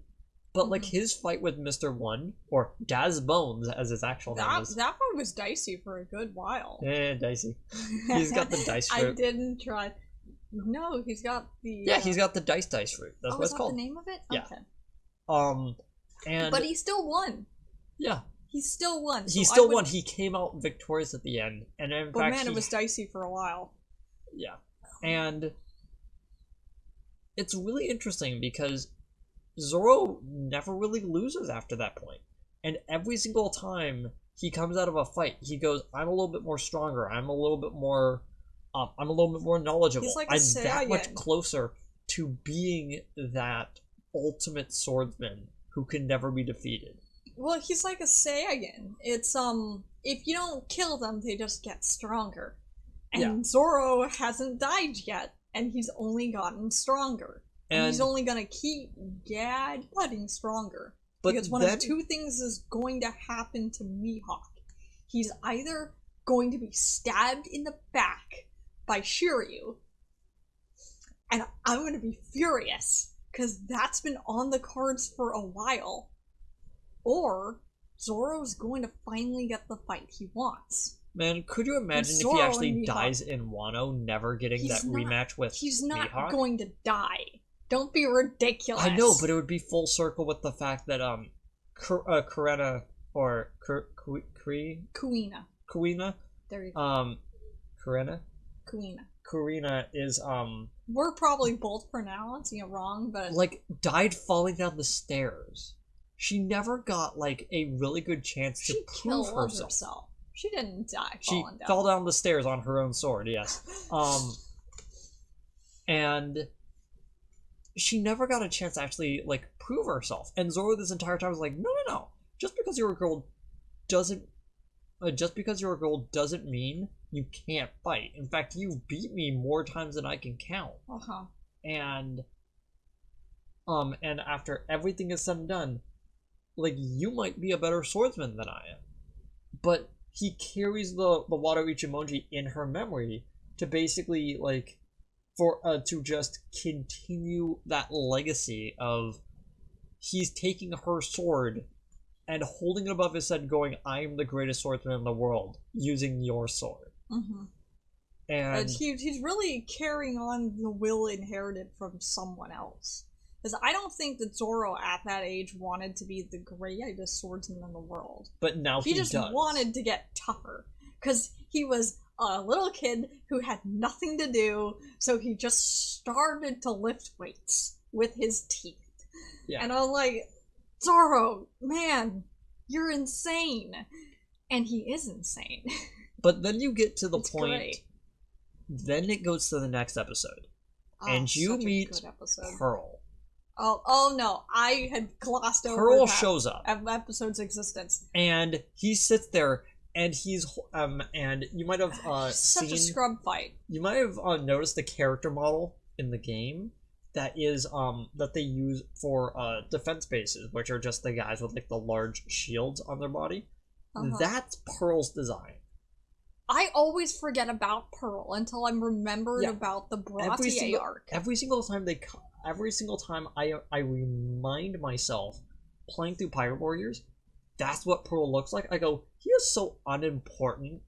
but, like, his fight with Mr. One, or Daz Bones, as his actual name is. That one was dicey for a good while. Yeah, dicey. He's got the dice fruit. I didn't try. No, he's got the... Yeah, he's got the dice fruit. That's what it's called. Is that the name of it? Yeah. Okay. But he still won. Yeah. He still won. He still won. He came out victorious at the end. And in fact, man, it was dicey for a while. Yeah. And it's really interesting because Zoro never really loses after that point. And every single time he comes out of a fight, he goes, I'm a little bit more stronger. I'm a little bit more knowledgeable. He's like a I'm Saiyan. that much closer to being that ultimate swordsman who can never be defeated. Well, he's like a Saiyan. It's, if you don't kill them, they just get stronger. And Zoro hasn't died yet, and he's only gotten stronger. And he's only gonna keep getting stronger. Because one of two things is going to happen to Mihawk. He's either going to be stabbed in the back by Shiryu, and I'm gonna be furious, because that's been on the cards for a while, or Zoro's going to finally get the fight he wants. Man, could you imagine if he actually dies in Wano, never getting that rematch with Mihawk? He's not going to die. Don't be ridiculous. I know, but it would be full circle with the fact that Kuina or Kuina. There you go. Kuina is We're probably both pronouncing it wrong, but like died falling down the stairs. She never got like a really good chance to prove herself. She didn't die she falling down. Fell down the stairs on her own sword, yes. And she never got a chance to actually like prove herself. And Zoro this entire time was like, no. Just because you're a girl doesn't mean you can't fight. In fact, you beat me more times than I can count. And after everything is said and done, like, you might be a better swordsman than I am. But he carries the Water Ichimonji in her memory to basically like to just continue that legacy of he's taking her sword and holding it above his head going, I am the greatest swordsman in the world, using your sword. And he's really carrying on the will inherited from someone else. Because I don't think that Zoro at that age wanted to be the greatest swordsman in the world. But now he just does. Wanted to get tougher. Because he was a little kid who had nothing to do, so he just started to lift weights with his teeth. Yeah. And I was like, Zoro, man, you're insane. And he is insane. But then you get to the it's point, great. Then it goes to the next episode. And you meet Pearl. Oh no, I had glossed over Pearl shows up. Episode's existence. And he sits there, and he's, and you might have such a scrub fight. You might have noticed the character model in the game that is, that they use for, defense bases, which are just the guys with, like, the large shields on their body. That's Pearl's design. I always forget about Pearl until I'm remembered about the Foxy Arc. Every single time I remind myself playing through Pirate Warriors, that's what Pearl looks like. I go, he is so unimportant,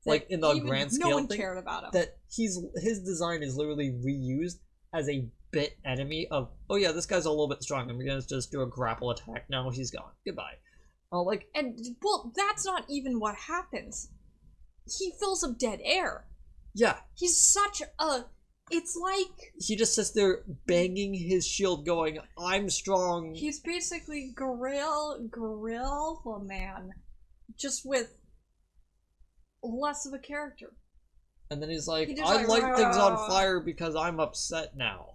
like in the grand scale. No one cared about him. That his design is literally reused as a bit enemy of, oh yeah, this guy's a little bit strong. I'm gonna just do a grapple attack. Now he's gone. Goodbye. That's not even what happens. He fills up dead air. Yeah. He's such a... It's like... He just sits there banging his shield going, I'm strong. He's basically Gorilla Man. Just with less of a character. And then he's like, I light things on fire because I'm upset now.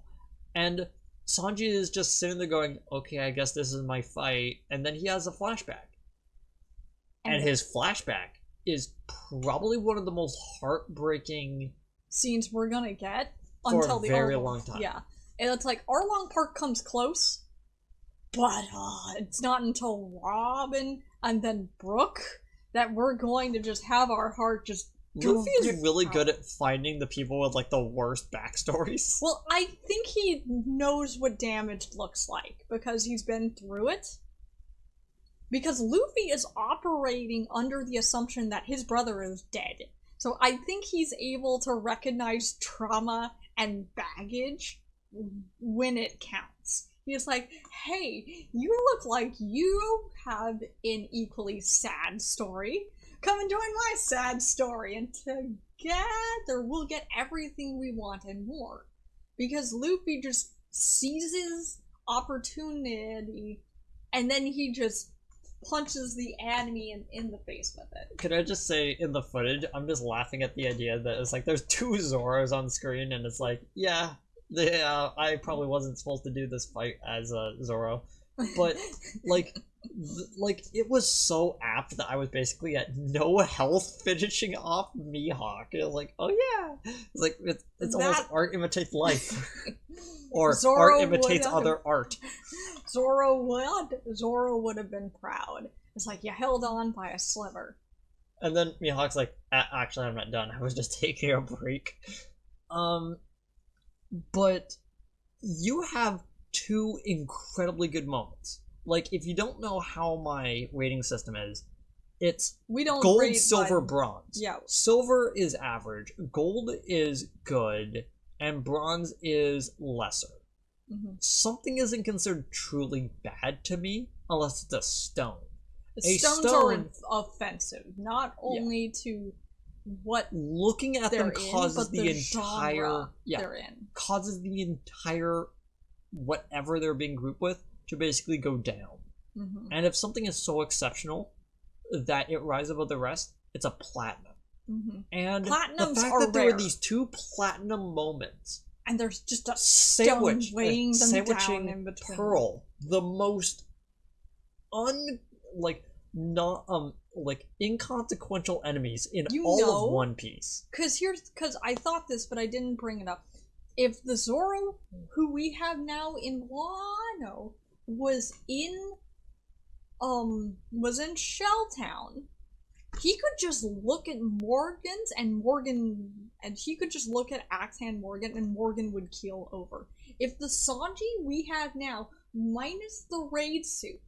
And Sanji is just sitting there going, okay, I guess this is my fight. And then he has a flashback. And his flashback is probably one of the most heartbreaking scenes we're gonna get for a very long time. Yeah, and it's like Arlong Park comes close, but it's not until Robin and then Brooke that we're going to just have our heart just. Luffy is really good at finding the people with like the worst backstories. Well, I think he knows what damage looks like because he's been through it. Because Luffy is operating under the assumption that his brother is dead. So I think he's able to recognize trauma and baggage when it counts. He's like, hey, you look like you have an equally sad story. Come and join my sad story, and together we'll get everything we want and more. Because Luffy just seizes opportunity, and then he just punches the enemy in the face with it. Could I just say, in the footage, I'm just laughing at the idea that it's like there's two Zoros on screen, and it's like, yeah, I probably wasn't supposed to do this fight as Zoro, but like it was so apt that I was basically at no health finishing off Mihawk. It was like, oh yeah, it's like it's almost art imitates life, or Zoro art imitates other art. Zoro would have been proud. It's like, you held on by a sliver. And then Mihawk's like, actually, I'm not done. I was just taking a break. But you have two incredibly good moments. Like, if you don't know how my rating system is, it's we don't gold, rate silver, by... bronze. Yeah. Silver is average, gold is good, and bronze is lesser. Mm-hmm. Something isn't considered truly bad to me unless it's a stone. Stones are offensive, not only to what looking at them causes the entire they're in. Causes the entire whatever they're being grouped with to basically go down. Mm-hmm. And if something is so exceptional that it rises above the rest, it's a platinum. Mm-hmm. And Platinums the fact are that there rare. are these two platinum moments, and there's just a stone weighing them down in between. Pearl, the most inconsequential enemies in all of One Piece. Because I thought this, but I didn't bring it up. If the Zoro who we have now in Wano was in Shelltown, he could just look at Morgan's and he could just look at Axe Hand Morgan and Morgan would keel over. If the Sanji we have now, minus the raid suit,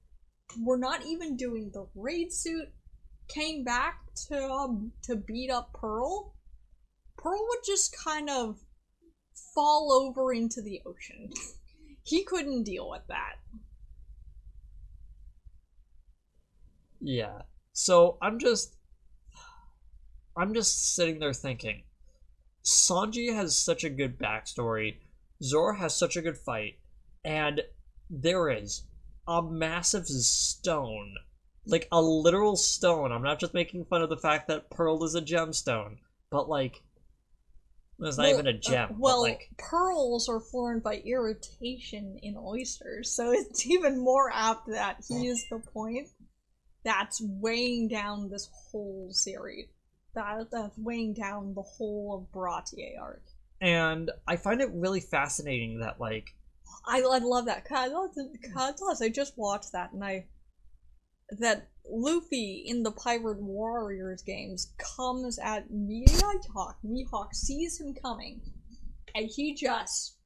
we're not even doing the raid suit, came back to beat up Pearl would just kind of fall over into the ocean. He couldn't deal with that. Yeah. So I'm just sitting there thinking, Sanji has such a good backstory, Zoro has such a good fight, and there is a massive stone, like a literal stone. I'm not just making fun of the fact that Pearl is a gemstone, but like, it's not even a gem. Well, like, pearls are formed by irritation in oysters, so it's even more apt that he is the point that's weighing down this whole series. That's weighing down the whole of Baratier arc. And I find it really fascinating that, like, I love that. I just watched that, and that Luffy in the Pirate Warriors games comes at Mihawk. Mihawk sees him coming, and he just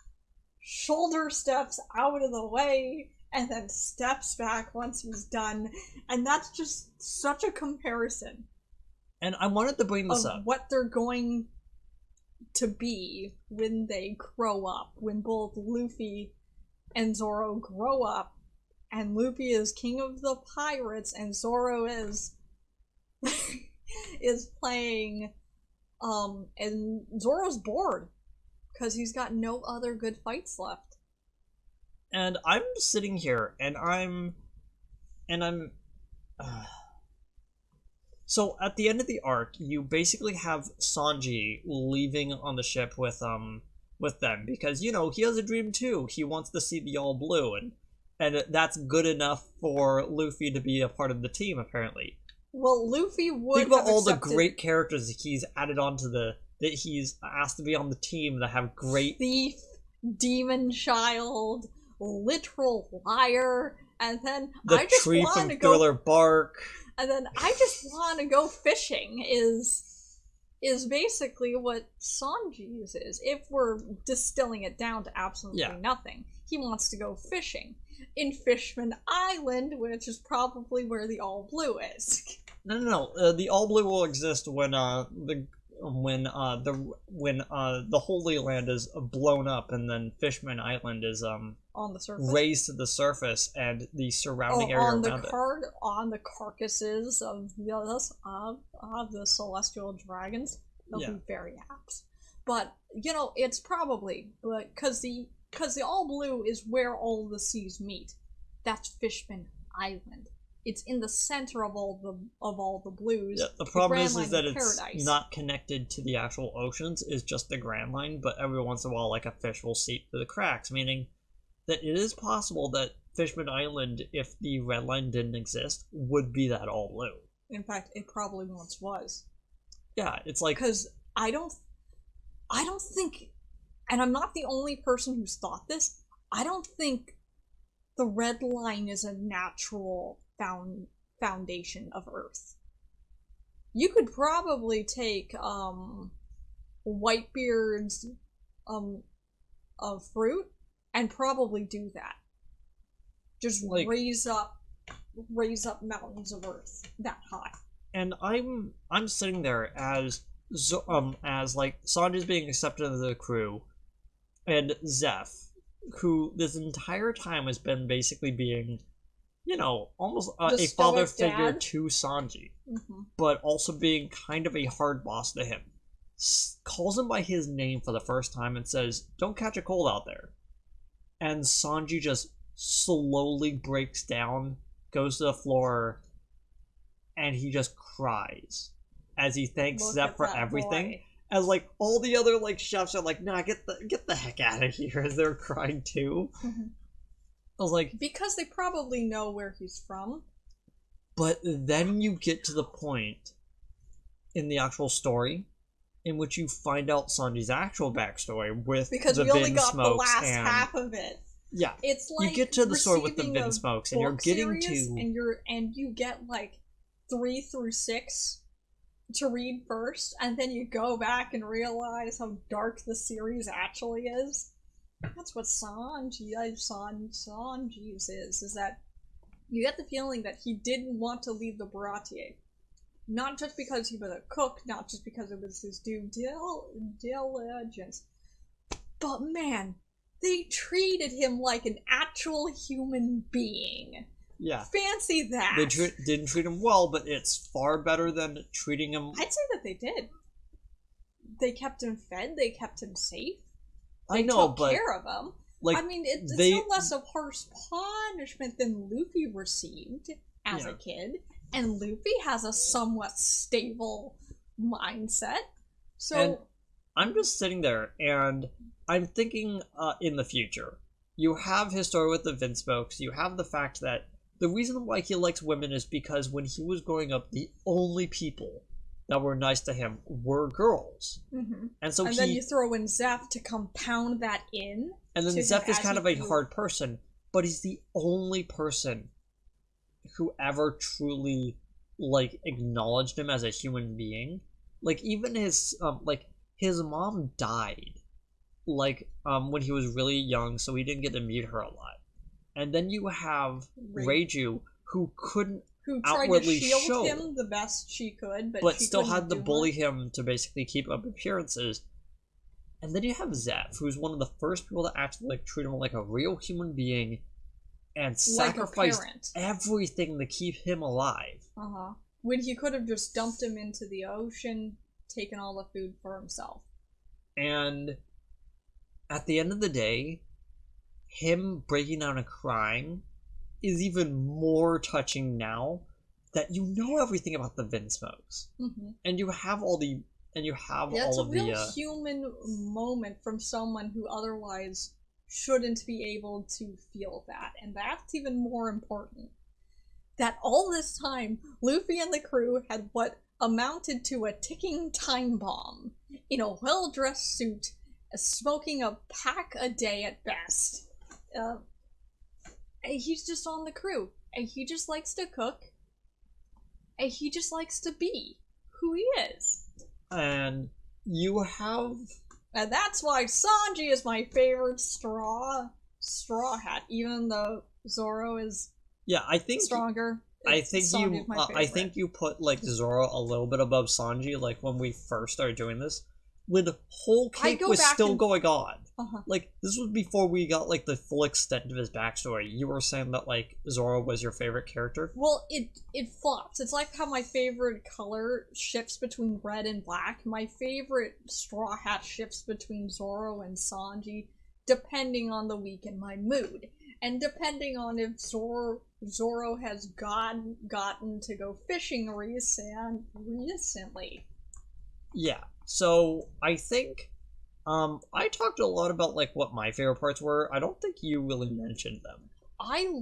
shoulder steps out of the way and then steps back once he's done. And that's just such a comparison. And I wanted to bring this up. What they're going to be when they grow up, when both Luffy and Zoro grow up, and Luffy is king of the pirates, and Zoro is playing, and Zoro's bored because he's got no other good fights left. And I'm sitting here, and I'm. So at the end of the arc, you basically have Sanji leaving on the ship with them because he has a dream too. He wants to see the All Blue, and that's good enough for Luffy to be a part of the team, apparently. Well, Luffy would think about have all the accepted... great characters he's added onto that he's asked to be on the team that have great thief, demon child, literal liar, and then the tree from Thriller Bark. And then I just want to go fishing is basically what Sanji's is. If we're distilling it down to absolutely nothing, he wants to go fishing in Fishman Island, which is probably where the All Blue is. No. The All Blue will exist when the Holy Land is blown up, and then Fishman Island is on the surface, raised to the surface, and the surrounding area around it. On the carcasses of the celestial dragons. They'll be very apt. But it's probably because the because the all blue is where all the seas meet. That's Fishman Island. It's in the center of all the blues. Yeah, the problem Grand is Line that of it's Paradise. not connected to the actual oceans, it's just the Grand Line, but every once in a while, like, a fish will seep through the cracks, meaning that it is possible that Fishman Island, if the Red Line didn't exist, would be that all blue. In fact, it probably once was. Yeah, it's like... Because I don't think, and I'm not the only person who's thought this, I don't think the Red Line is a natural foundation of Earth. You could probably take Whitebeard's fruit and probably do that. Just like, raise up mountains of Earth that high. And I'm sitting there as like Sanji's being accepted into the crew, and Zeph, who this entire time has been basically being, almost a father figure dad to Sanji, mm-hmm. but also being kind of a hard boss to him. Calls him by his name for the first time and says, "Don't catch a cold out there." And Sanji just slowly breaks down, goes to the floor, and he just cries as he thanks Zeph for everything. Boy. As like all the other like chefs are like, "Nah, get the heck out of here," as they're crying too. Mm-hmm. I was like, because they probably know where he's from. But then you get to the point in the actual story in which you find out Sanji's actual backstory with because the we only Vin got Smokes the last and... half of it. Yeah, it's like you get to the story with the Vin Smokes, and you're getting to, and you get like 3 through 6 to read first, and then you go back and realize how dark the series actually is. That's what Sanji's is that you get the feeling that he didn't want to leave the Baratier. Not just because he was a cook, not just because it was his due diligence, but man, they treated him like an actual human being. Yeah. Fancy that. They didn't treat him well, but it's far better than treating him... I'd say that they did. They kept him fed, they kept him safe. They I know, took but... care of him. Like, I mean, it's no less of harsh punishment than Luffy received as a kid. And Luffy has a somewhat stable mindset. So... And I'm just sitting there, and I'm thinking in the future. You have his story with the Vin Smokes. You have the fact that the reason why he likes women is because when he was growing up, the only people that were nice to him were girls. Mm-hmm. And so then you throw in Zeph to compound that in. And then Zeph is kind of a hard person, but he's the only person who ever truly, like, acknowledged him as a human being. Like, even his mom died, like, when he was really young, so he didn't get to meet her a lot. And then you have Reiju, who couldn't tried outwardly to shield show him the best she could, but she still had to bully it. him to basically keep up appearances. And then you have Zeph, who's one of the first people to actually like treat him like a real human being and sacrificed everything to keep him alive. When he could have just dumped him into the ocean, taken all the food for himself. And at the end of the day, him breaking down and crying is even more touching now that you know everything about the Vin Smokes. Mm-hmm. And you have all the... And you have it's all of the... It's a real human moment from someone who otherwise shouldn't be able to feel that. And that's even more important. That all this time, Luffy and the crew had what amounted to a ticking time bomb in a well-dressed suit, smoking a pack a day at best. And he's just on the crew. And he just likes to cook. And he just likes to be who he is. And you have... And that's why Sanji is my favorite straw hat, even though Zoro is I think stronger. I think you put like Zoro a little bit above Sanji, like when we first started doing this. When the whole cake was still going on. Like, this was before we got, like, the full extent of his backstory. You were saying that, like, Zoro was your favorite character? Well, it flops. It's like how my favorite color shifts between red and black. My favorite Straw Hat shifts between Zoro and Sanji. depending on the week and my mood. And depending on if Zoro has gotten to go fishing recently. Yeah. So I think I talked a lot about like what my favorite parts were. I don't think you really mentioned them.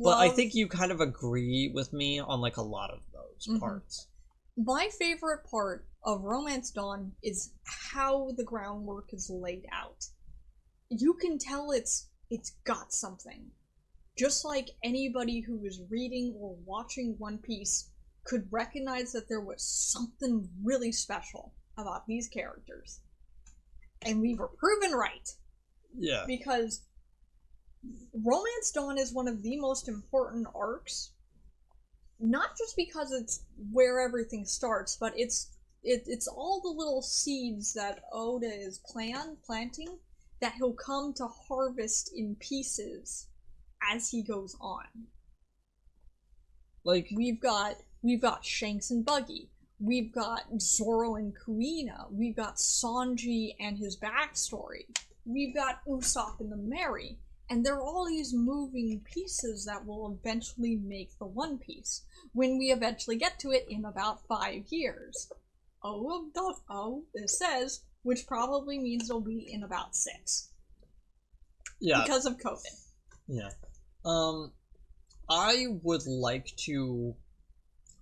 But I think you kind of agree with me on like a lot of those parts. My favorite part of Romance Dawn is how the groundwork is laid out. You can tell it's got something. Just like anybody who was reading or watching One Piece could recognize that there was something really special about these characters. And we were proven right. Yeah. Because Romance Dawn is one of the most important arcs, not just because it's where everything starts, but it's all the little seeds that Oda is planting that he'll come to harvest in pieces as he goes on. Like we've got Shanks and Buggy, we've got Zoro and Kuina, we've got Sanji and his backstory, we've got Usopp and the Mary, and there are all these moving pieces that will eventually make the One Piece when we eventually get to it in about 5 years. This says, which probably means it'll be in about 6. Yeah. Because of COVID. Yeah. I would like to...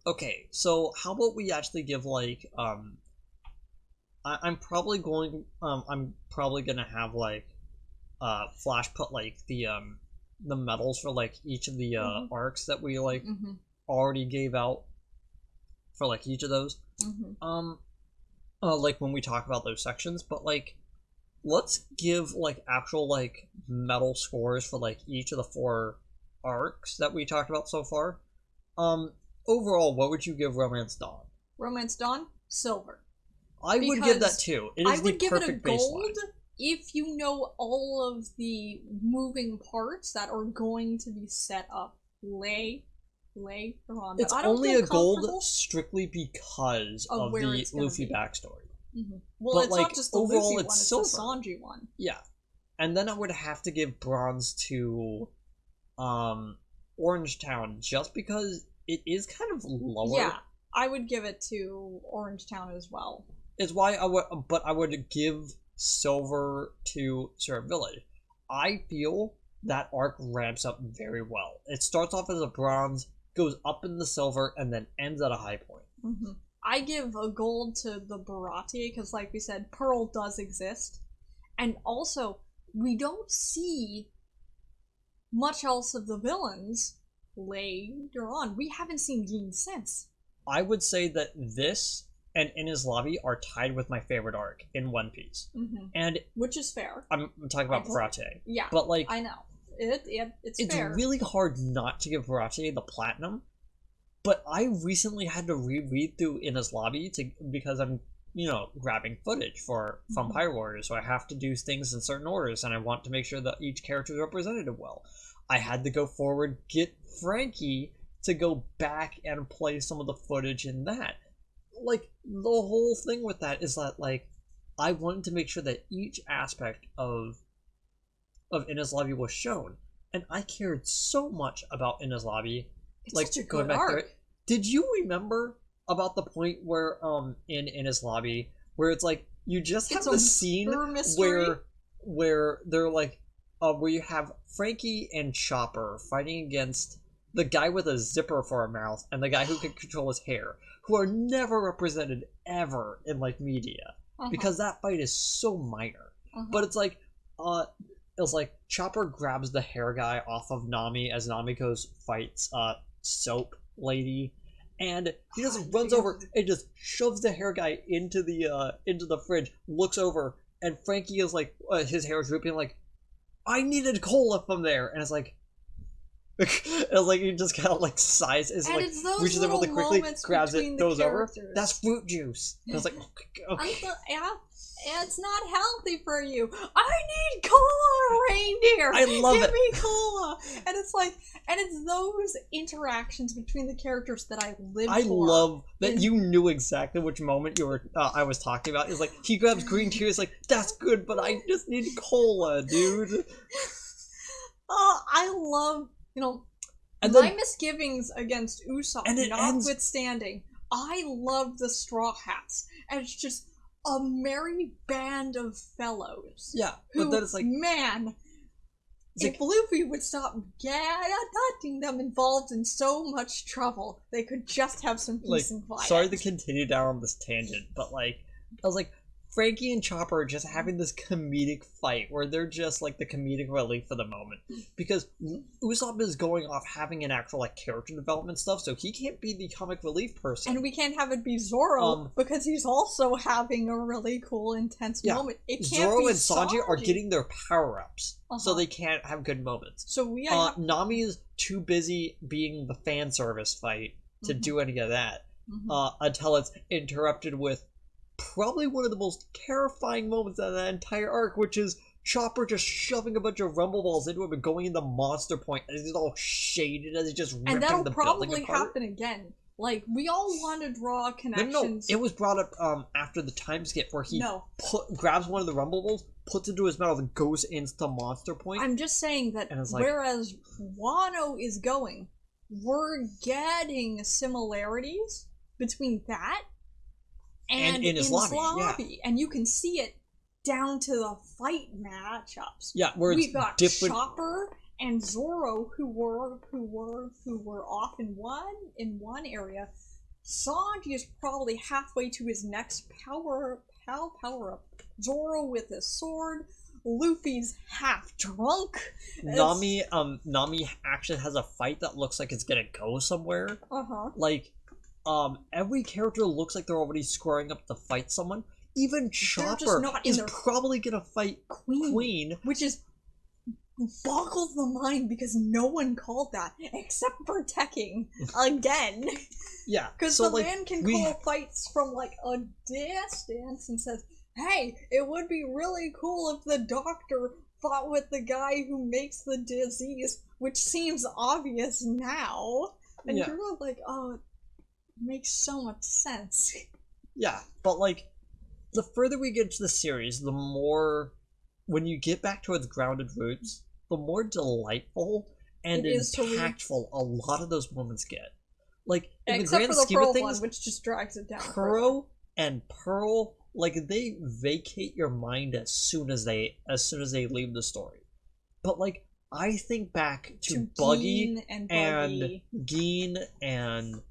Okay, so how about we actually give, like, I'm probably gonna have, like, Flash put, like, the medals for, like, each of the, arcs that we, like, already gave out for, like, each of those. Like, when we talk about those sections, but, like, let's give, like, actual, like, medal scores for, like, each of the 4 arcs that we talked about so far. Overall, what would you give Romance Dawn? Romance Dawn, silver. I would give that too. It is the perfect baseline. I would give it a gold if you know all of the moving parts that are going to be set up later on. It's only a gold strictly because of the Luffy backstory. Well, but it's like, not just the overall, Luffy one, it's silver. The Sanji one. Yeah. And then I would have to give bronze to Orange Town just because it is kind of lower. Yeah, I would give it to Orange Town as well. It's why I would give silver to Syrup Village. I feel that arc ramps up very well. It starts off as a bronze, goes up in the silver, and then ends at a high point. I give a gold to the Baratie because, like we said, Pearl does exist. And also, we don't see much else of the villains later on. We haven't seen Gin since. I would say that this and Enies Lobby are tied with my favorite arc in One Piece. And which is fair. I'm talking about Baratie. Yeah, but like I know. It's fair. It's really hard not to give Baratie the platinum. But I recently had to reread through Enies Lobby because I'm, grabbing footage from Pirate Warriors, so I have to do things in certain orders, and I want to make sure that each character is represented well. I had to go forward, get Frankie to go back and play some of the footage in that. Like, the whole thing with that is that, like, I wanted to make sure that each aspect of Enies Lobby was shown, and I cared so much about Enies Lobby. It's like, such a good arc. Did you remember about the point where in Enies Lobby where it's like you just have the scene where they're like where you have Frankie and Chopper fighting against the guy with a zipper for a mouth and the guy who can control his hair, who are never represented ever in like media because that fight is so minor. But it's like Chopper grabs the hair guy off of Nami as Nami fights Soap Lady, and he just runs over and just shoves the hair guy into the fridge, looks over, and Frankie is like his hair is drooping, like, I needed cola from there, and it's like, It's like he just kind of like sighs, is And like it's those reaches in little really quickly, moments grabs between it, the goes over. characters. That's fruit juice. And I was like, okay. Yeah, it's not healthy for you. I need cola, reindeer. I love Give it. me cola. And it's like, and it's those interactions between the characters that I live for. I love that you knew exactly which moment you were. I was talking about. It's like he grabs green tea. It's like that's good, but I just need cola, dude. Oh, I love And my then, misgivings against Usopp, And it notwithstanding. I love the Straw Hats, and it's just a merry band of fellows. yeah, Who, but then it's like, man, it's if Luffy would stop getting them involved in so much trouble, they could just have some peace and quiet. sorry to continue down on this tangent, but like, I was like, Frankie and Chopper are just having this comedic fight where they're just like the comedic relief for the moment, because Usopp is going off having an actual like character development stuff, so he can't be the comic relief person. And we can't have it be Zoro because he's also having a really cool, intense moment. It can't Zoro be and Sanji are getting their power-ups, so Uh-huh. they can't have good moments. So we Nami is too busy being the fan service fight to do any of that, until it's interrupted with probably one of the most terrifying moments of that entire arc, which is Chopper just shoving a bunch of rumble balls into him and going into Monster Point, and he's all shaded as he's just ripping and that'll the probably building apart. happen again. Like, we all want to draw connections. No, it was brought up after the time skip where he grabs one of the rumble balls, puts it into his mouth, and goes into Monster Point. I'm just saying that like, whereas Wano is going, we're getting similarities between that and in his lobby. And you can see it down to the fight matchups. Yeah, where we've got different... Chopper and Zoro who were off in one area. Sanji is probably halfway to his next power up. Zoro with his sword. Luffy's half drunk. Nami actually has a fight that looks like it's gonna go somewhere. Like, every character looks like they're already squaring up to fight someone. Even Chopper is probably gonna fight Queen, which is boggles the mind because no one called that except for Tekking again. Yeah, because the man can call fights from like a distance and says, "Hey, it would be really cool if the doctor fought with the guy who makes the disease," which seems obvious now, and you're like, "Oh, it makes so much sense." Yeah, but like, the further we get into the series, the more, when you get back to its grounded roots, the more delightful and impactful a lot of those moments get. Like, in the grand scheme of things, which just drags it down. Kuro and Pearl, like, they vacate your mind as soon as they leave the story. But like, I think back to Buggy and Geen and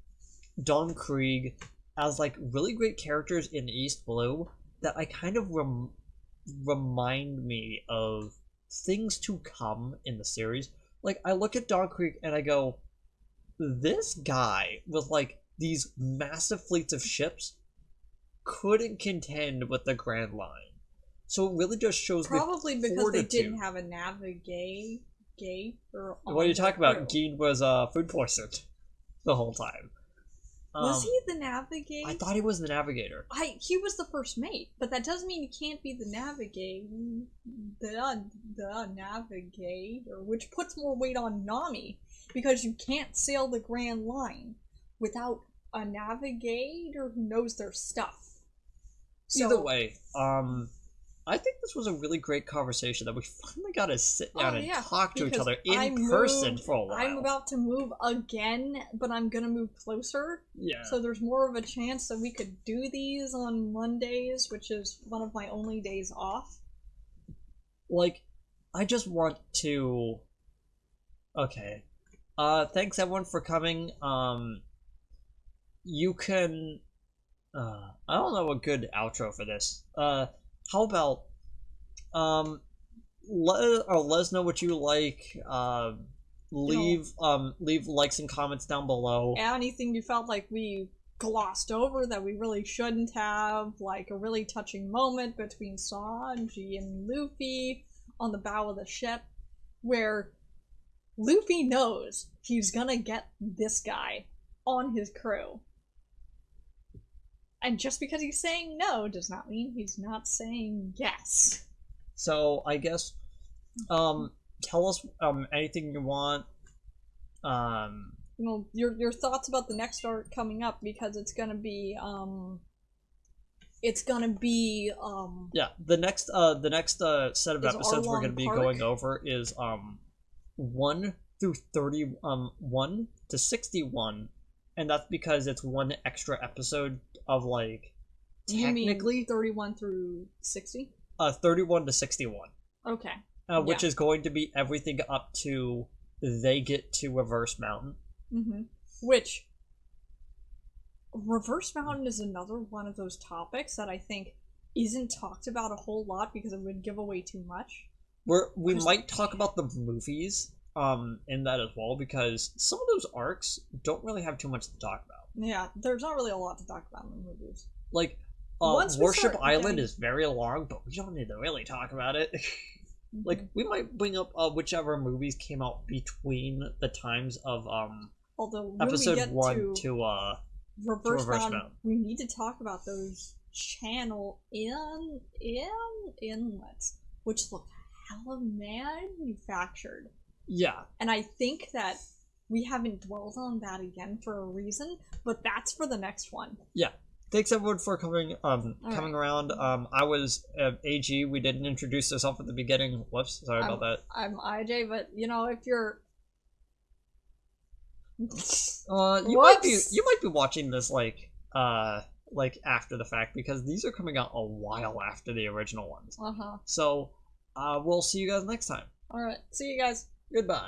Don Krieg as like really great characters in East Blue that I kind of remind me of things to come in the series. Like, I look at Don Krieg and I go, this guy with like these massive fleets of ships couldn't contend with the Grand Line. So it really just shows probably the because fortitude. They didn't have a navigate or what are you talking about? Geen was food poisoned the whole time. Was he the navigator? I thought he was the navigator. He was the first mate, but that doesn't mean he can't be the navigator. The navigator, which puts more weight on Nami, because you can't sail the Grand Line without a navigator who knows their stuff. So, either way, I think this was a really great conversation that we finally got to sit down and talk to each other in person for a while. I'm about to move again, but I'm gonna move closer. Yeah. So there's more of a chance that we could do these on Mondays, which is one of my only days off. Like, I just want to... Okay. Thanks everyone for coming. You can... I don't know a good outro for this. How about let us know what you like. Leave likes and comments down below. Anything you felt like we glossed over that we really shouldn't have, like a really touching moment between Sanji and Luffy on the bow of the ship, where Luffy knows he's gonna get this guy on his crew. And just because he's saying no does not mean he's not saying yes. So I guess, tell us anything you want. Your thoughts about the next arc coming up, because it's gonna be yeah, the next set of episodes we're gonna be going over is 1 through 1 to 61, and that's because it's one extra episode of like technically you mean 31 through 60. 31 to 61. Okay. Which is going to be everything up to they get to Reverse Mountain. Mm-hmm. Which Reverse Mountain is another one of those topics that I think isn't talked about a whole lot because it would give away too much. We might talk about the movies in that as well, because some of those arcs don't really have too much to talk about. Yeah, there's not really a lot to talk about in the movies. Like, Warship Island is very long, but we don't need to really talk about it. Like, we might bring up whichever movies came out between the times of episode 1 to Reverse Mountain. We need to talk about those channel inlets, which look hella manufactured. Yeah. And I think that we haven't dwelled on that again for a reason, but that's for the next one. Yeah. Thanks everyone for coming around. I was AG. We didn't introduce ourselves at the beginning. Whoops, sorry about that. I'm IJ, but if you're you might be watching this like after the fact, because these are coming out a while after the original ones. Uh-huh. So we'll see you guys next time. All right. See you guys. Goodbye.